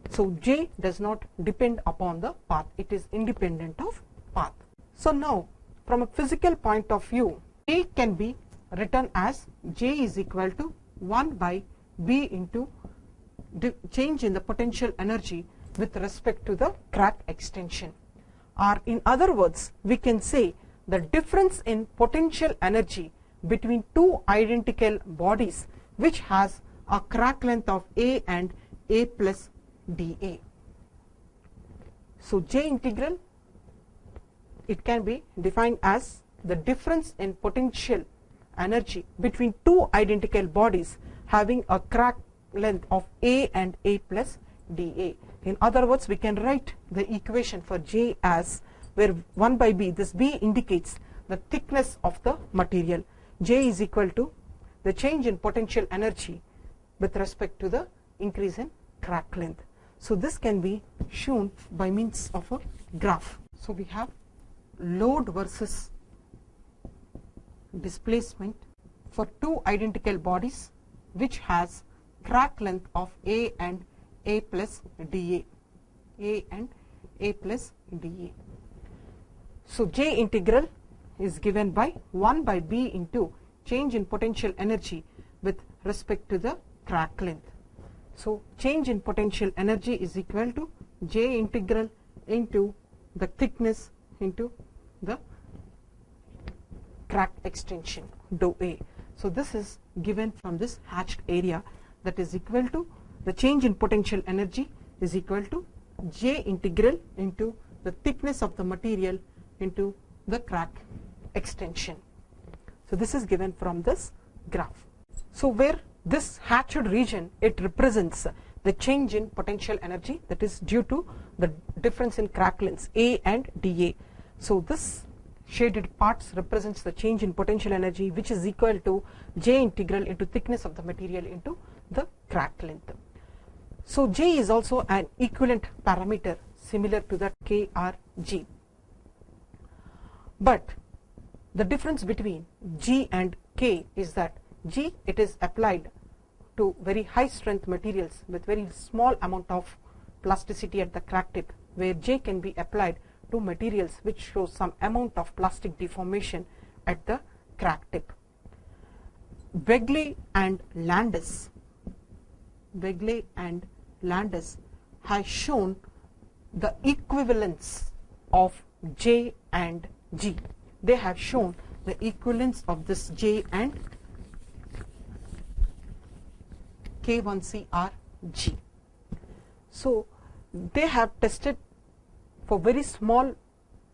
So J does not depend upon the path, it is independent of path. So now from a physical point of view, J can be written as J is equal to 1 by B into change in the potential energy with respect to the crack extension. Or in other words, we can say the difference in potential energy between two identical bodies which has a crack length of A and A plus dA. So J integral, it can be defined as the difference in potential energy between two identical bodies having a crack length of A and A plus dA. In other words, we can write the equation for J as, where 1 by B, this B indicates the thickness of the material. J is equal to the change in potential energy with respect to the increase in crack length. So this can be shown by means of a graph. So we have load versus displacement for two identical bodies which has crack length of A and A plus dA. A and A plus dA. So J integral is given by 1 by B into change in potential energy with respect to the crack length. So change in potential energy is equal to J integral into the thickness into the crack extension dou A. So this is given from this hatched area, that is equal to the change in potential energy is equal to J integral into the thickness of the material into the crack extension. So this is given from this graph. So where this hatched region, it represents the change in potential energy that is due to the difference in crack lengths A and dA. So this shaded parts represents the change in potential energy, which is equal to J integral into thickness of the material into the crack length. So J is also an equivalent parameter similar to that KRG. But the difference between G and K is that G, it is applied to very high strength materials with very small amount of plasticity at the crack tip, where J can be applied to materials which show some amount of plastic deformation at the crack tip. Begley and Landis has shown the equivalence of J and G. They have shown the equivalence of this J and K1CRG. So they have tested for very small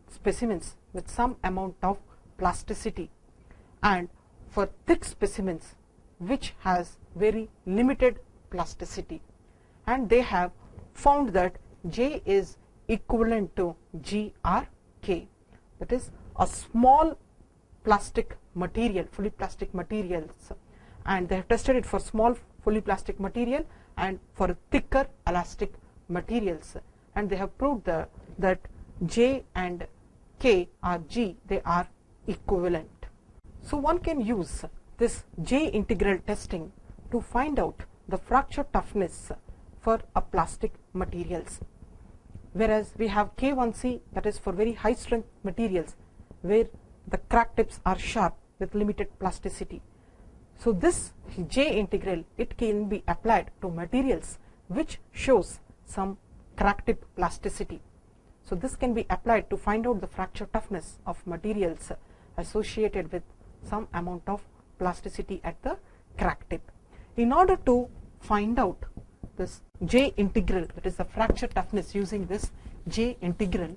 specimens with some amount of plasticity, and for thick specimens which has very limited plasticity, and they have found that J is equivalent to GRK, that is a small plastic material, fully plastic materials, and they have tested it for small fully plastic material and for thicker elastic materials, and they have proved that J and K or G, they are equivalent. So one can use this J integral testing to find out the fracture toughness for a plastic materials, whereas we have K1C, that is for very high strength materials where the crack tips are sharp with limited plasticity. So this J integral, it can be applied to materials which shows some crack tip plasticity. So this can be applied to find out the fracture toughness of materials associated with some amount of plasticity at the crack tip. In order to find out this J integral, that is the fracture toughness using this J integral,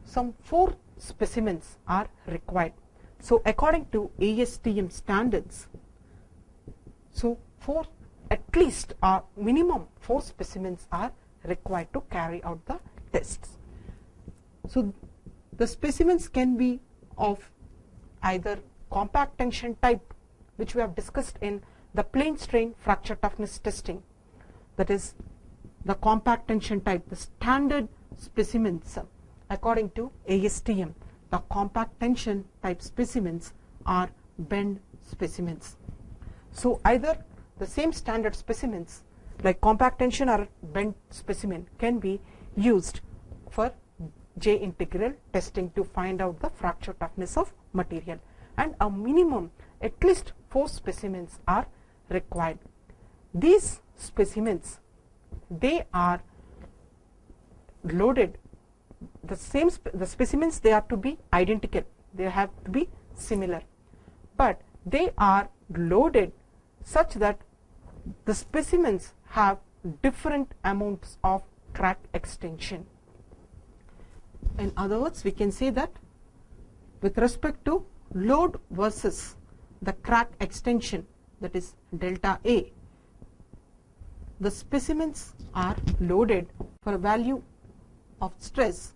some 4 specimens are required. So according to ASTM standards, so at least or minimum 4 specimens are required to carry out the tests. So the specimens can be of either compact tension type, which we have discussed in the plane strain fracture toughness testing, that is the compact tension type, the standard specimens according to ASTM, the compact tension type specimens are bend specimens. So either the same standard specimens like compact tension or bend specimen can be used for J integral testing to find out the fracture toughness of material, and a minimum at least 4 specimens are required. These specimens, they are loaded the specimens, they are to be identical, they have to be similar, but they are loaded such that the specimens have different amounts of crack extension. In other words, we can say that with respect to load versus the crack extension, that is delta A, the specimens are loaded for a value of stress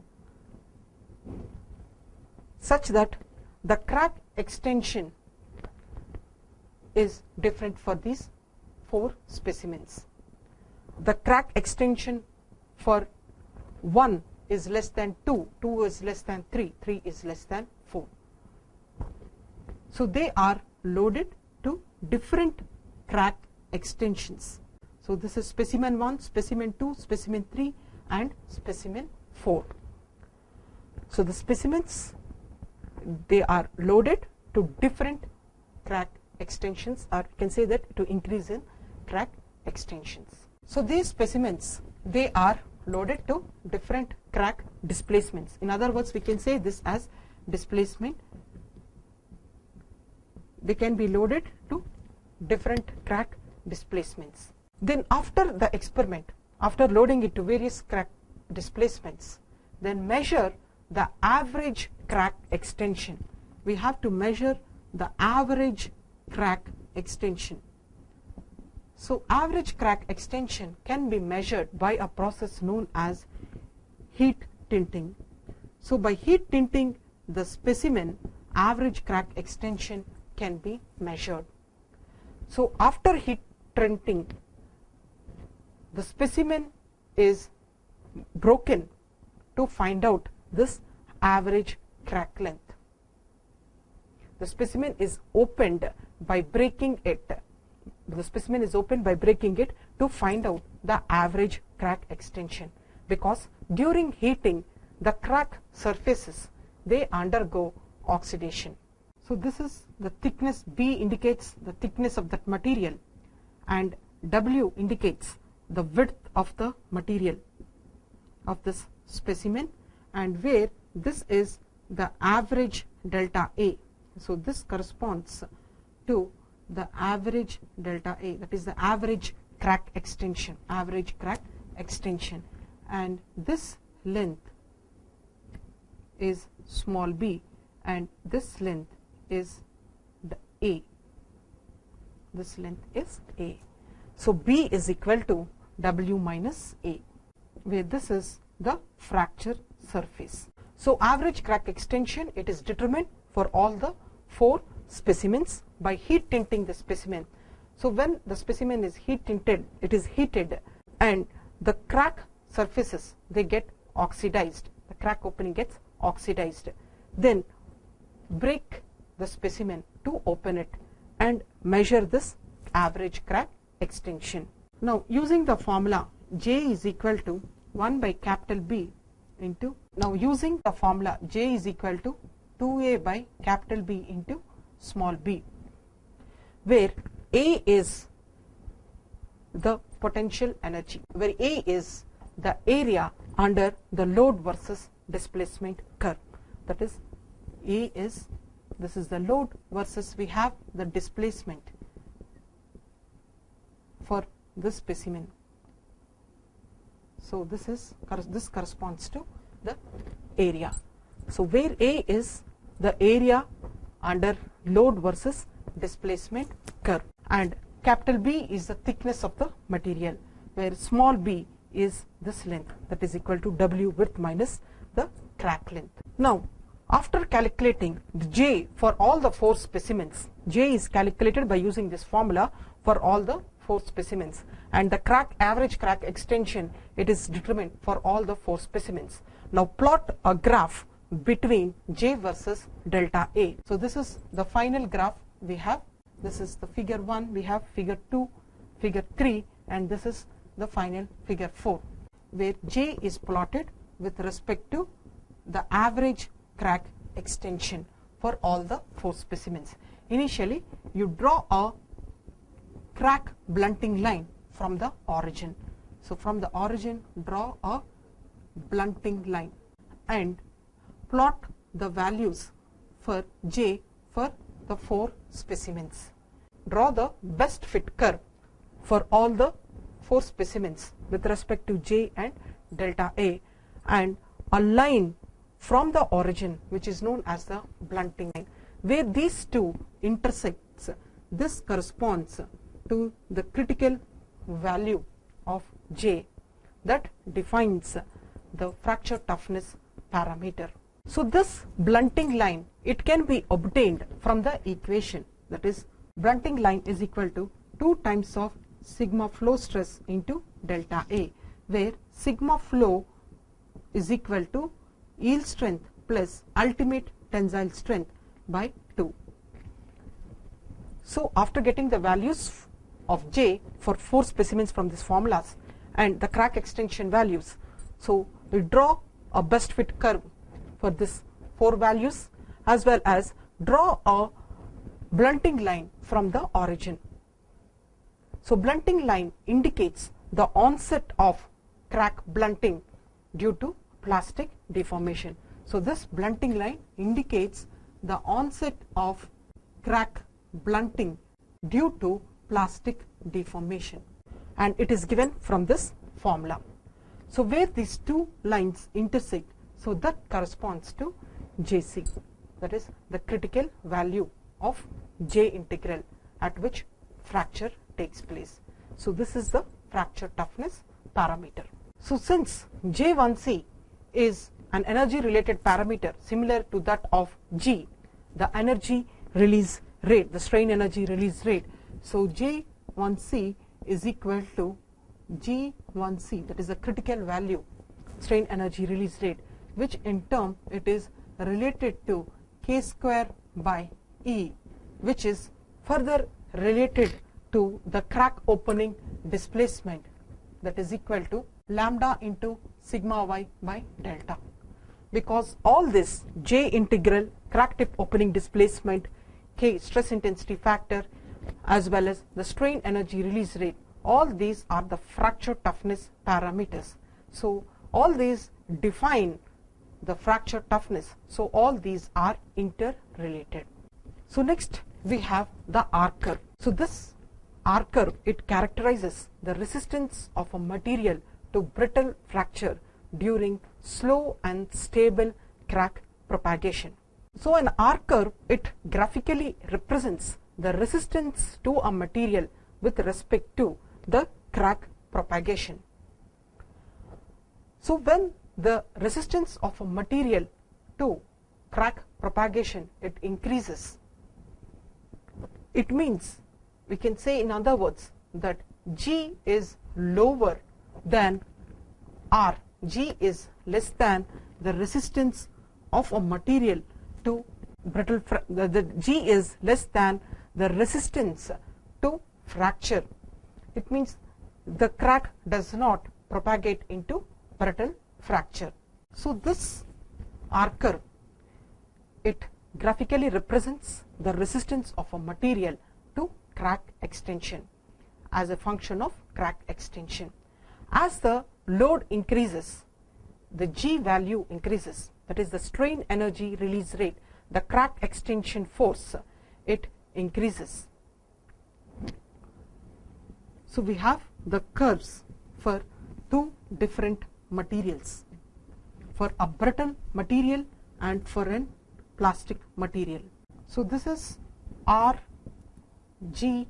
such that the crack extension is different for these 4 specimens. The crack extension for 1 is less than 2, 2 is less than 3, 3 is less than 4. So they are loaded to different crack extensions. So this is specimen 1, specimen 2, specimen 3 and specimen 4. So the specimens, they are loaded to different crack extensions, or you can say that to increase in crack extensions. So these specimens, they are loaded to different crack displacements. In other words, we can say this as displacement. They can be loaded to different crack displacements. Then after the experiment, after loading it to various crack displacements, then measure the average crack extension. We have to measure the average crack extension. So average crack extension can be measured by a process known as heat tinting. So by heat tinting the specimen, average crack extension can be measured. So after heat tinting, the specimen is broken to find out this average crack length. The specimen is opened by breaking it. The specimen is opened by breaking it to find out the average crack extension, because during heating the crack surfaces, they undergo oxidation. So this is the thickness. B indicates the thickness of that material and W indicates the width of the material of this specimen, and where this is the average delta A. So this corresponds to the average delta A, that is the average crack extension, and this length is small b and this length is A. This length is A. So B is equal to W minus A, where this is the fracture surface. So average crack extension, it is determined for all the 4 specimens by heat tinting the specimen. So when the specimen is heat tinted, it is heated and the crack surfaces, they get oxidized. The crack opening gets oxidized. Then break the specimen to open it and measure this average crack extension. Now using the formula J is equal to 1 by capital B into, now using the formula J is equal to 2A by capital B into small b, where A is the potential energy, where A is the area under the load versus displacement curve. That is, A is, this is the load versus we have the displacement for this specimen. So this corresponds to the area. So where A is the area under load versus displacement curve, and capital B is the thickness of the material, where small b is this length, that is equal to W width minus the crack length. Now after calculating the J for all the 4 specimens, J is calculated by using this formula for all the 4 specimens, and the average crack extension, it is determined for all the 4 specimens. Now plot a graph between J versus delta A. So this is the final graph we have. This is the figure 1, we have figure 2, figure 3, and this is the final figure 4, where J is plotted with respect to the average crack extension for all the 4 specimens. Initially you draw a crack blunting line from the origin. So from the origin draw a blunting line and plot the values for J for the 4 specimens. Draw the best fit curve for all the 4 specimens with respect to J and delta A, and a line from the origin which is known as the blunting line. Where these two intersects, this corresponds to the critical value of J that defines the fracture toughness parameter. So this blunting line, it can be obtained from the equation, that is blunting line is equal to 2 times of sigma flow stress into delta A, where sigma flow is equal to yield strength plus ultimate tensile strength by 2. So after getting the values of J for 4 specimens from these formulas and the crack extension values, so we draw a best fit curve for this 4 values, as well as draw a blunting line from the origin. So blunting line indicates the onset of crack blunting due to plastic deformation. So this blunting line indicates the onset of crack blunting due to plastic deformation, and it is given from this formula. So where these 2 lines intersect, so that corresponds to JC, that is the critical value of J integral at which fracture takes place. So this is the fracture toughness parameter. So since J1C is an energy related parameter similar to that of G, the energy release rate, the strain energy release rate, so J1C is equal to G1C, that is the critical value strain energy release rate, which in turn it is related to K square by E, which is further related to the crack opening displacement, that is equal to lambda into sigma y by delta. Because all this J integral, crack tip opening displacement, K stress intensity factor, as well as the strain energy release rate, all these are the fracture toughness parameters. So all these define the fracture toughness. So all these are interrelated. So next we have the R curve. So this R curve, it characterizes the resistance of a material to brittle fracture during slow and stable crack propagation. So an R curve, it graphically represents the resistance to a material with respect to the crack propagation. So when the resistance of a material to crack propagation, it increases, it means, we can say in other words, that G is lower than R. G is less than the resistance of a material to brittle the G is less than the resistance to fracture. It means the crack does not propagate into brittle fracture. So this R curve, it graphically represents the resistance of a material to crack extension as a function of crack extension. As the load increases, the G value increases, that is the strain energy release rate, the crack extension force, it increases. So we have the curves for two different materials, for a brittle material and for a plastic material. So this is R G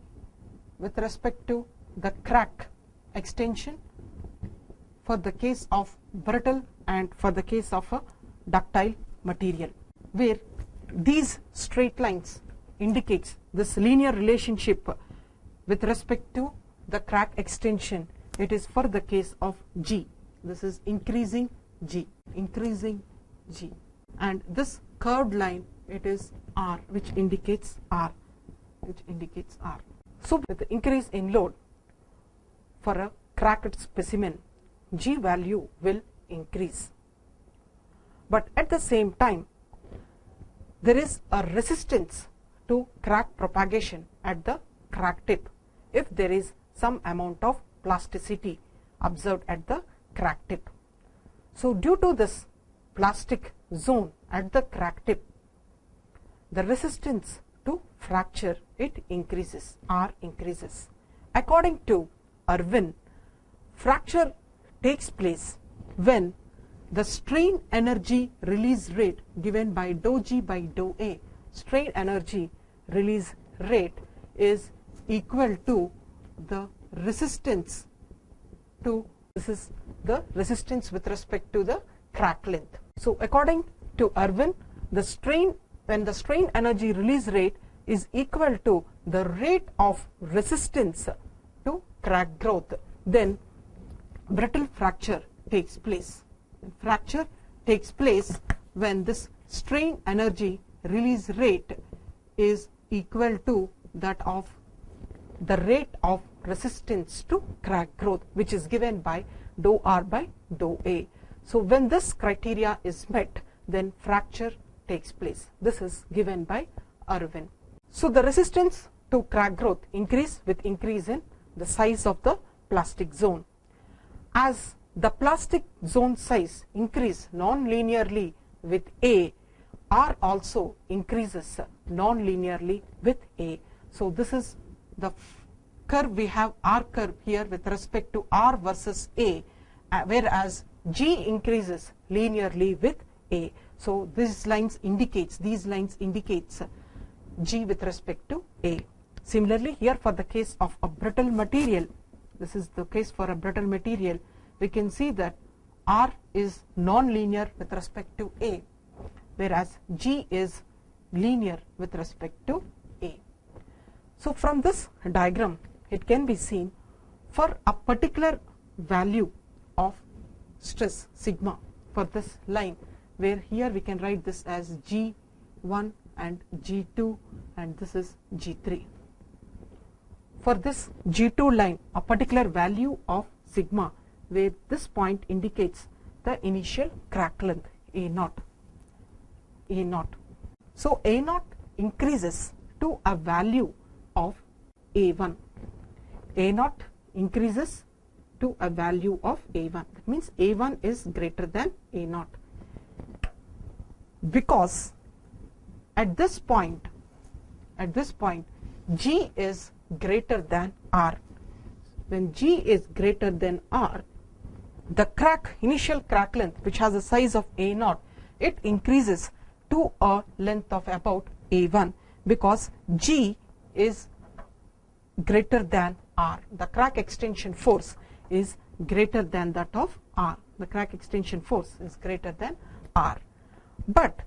with respect to the crack extension for the case of brittle and for the case of a ductile material, where these straight lines indicates this linear relationship with respect to the crack extension. It is for the case of G. This is increasing G, and this curved line, it is R, which indicates R. So with the increase in load for a cracked specimen, G value will increase. But at the same time, there is a resistance to crack propagation at the crack tip if there is some amount of plasticity observed at the crack tip. So due to this plastic zone at the crack tip, the resistance to fracture, it increases, R increases. According to Irwin, fracture takes place when the strain energy release rate given by dou G by dou A, strain energy release rate, is equal to the resistance to, this is the resistance with respect to the crack length. So according to Irwin, the strain, when the strain energy release rate is equal to the rate of resistance to crack growth, then brittle fracture takes place. Fracture takes place when this strain energy release rate is equal to that of the rate of resistance to crack growth, which is given by dou R by dou A. So when this criteria is met, then fracture takes place. This is given by Irwin. So the resistance to crack growth increase with increase in the size of the plastic zone. As the plastic zone size increase non-linearly with A, R also increases non-linearly with A. So this is the curve. We have R curve here with respect to R versus A, whereas G increases linearly with A. So these lines indicates G with respect to A. Similarly, here for the case of a brittle material, this is the case for a brittle material, we can see that R is non-linear with respect to A, whereas G is linear with respect to A. So from this diagram, it can be seen for a particular value of stress sigma for this line, where here we can write this as G1 and G2, and this is G3. For this G2 line, a particular value of sigma, where this point indicates the initial crack length A0. So A0 increases to a value of A1. A0 increases to a value of A1. That means A1 is greater than A0, because at this point G is greater than R. When G is greater than R, the initial crack length, which has a size of A0, it increases to a length of about A1, because G is greater than R. The crack extension force is greater than that of R. The crack extension force is greater than R. But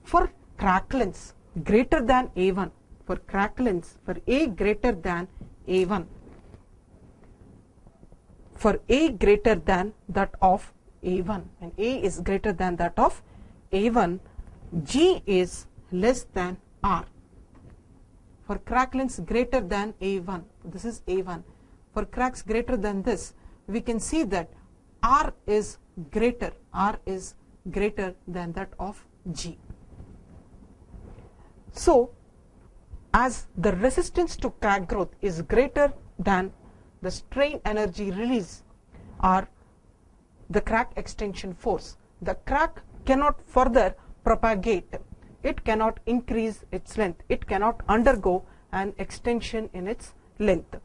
for crack lengths greater than A1, for crack lengths for A greater than A1, for A greater than that of A1, and A is greater than that of A1, G is less than R. For crack lengths greater than A1, this is A1, for cracks greater than this, we can see that R is greater than that of G. So as the resistance to crack growth is greater than the strain energy release or the crack extension force, the crack cannot further propagate, it cannot increase its length, it cannot undergo an extension in its length,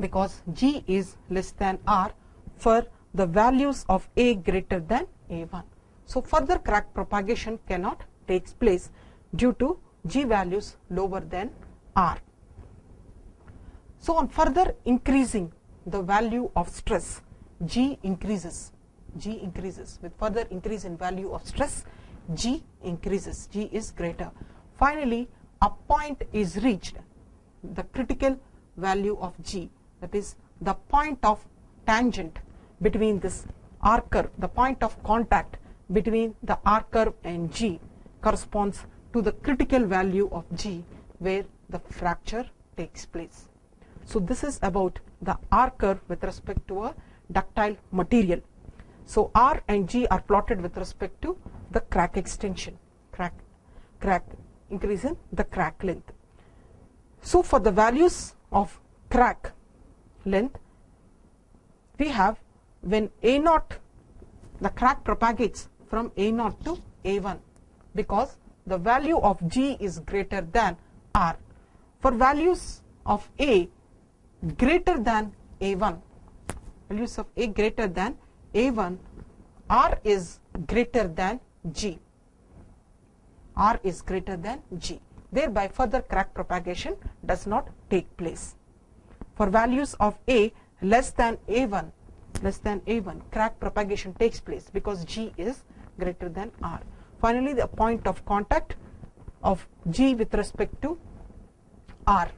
because G is less than R for the values of A greater than A1. So further crack propagation cannot take place due to G values lower than R. So on further increasing the value of stress, G increases. With further increase in value of stress, G increases, G is greater. Finally, a point is reached, the critical value of G, that is the point of tangent between this R curve, the point of contact between the R curve and G corresponds to the critical value of G where the fracture takes place. So this is about the R curve with respect to a ductile material. So R and G are plotted with respect to the crack extension, crack increase in the crack length. So for the values of crack length, we have when A0, the crack propagates from A0 to A1 because the value of G is greater than R. For values of A greater than A1, values of A greater than A1, R is greater than G. R is greater than G. Thereby further crack propagation does not take place. For values of A less than A1, crack propagation takes place because G is greater than R. Finally, the point of contact of G with respect to R,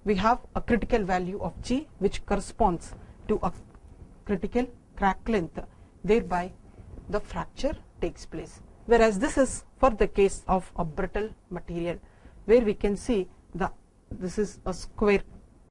we have a critical value of G which corresponds to a critical crack length. Thereby the fracture takes place. Whereas this is for the case of a brittle material, where we can see this is a square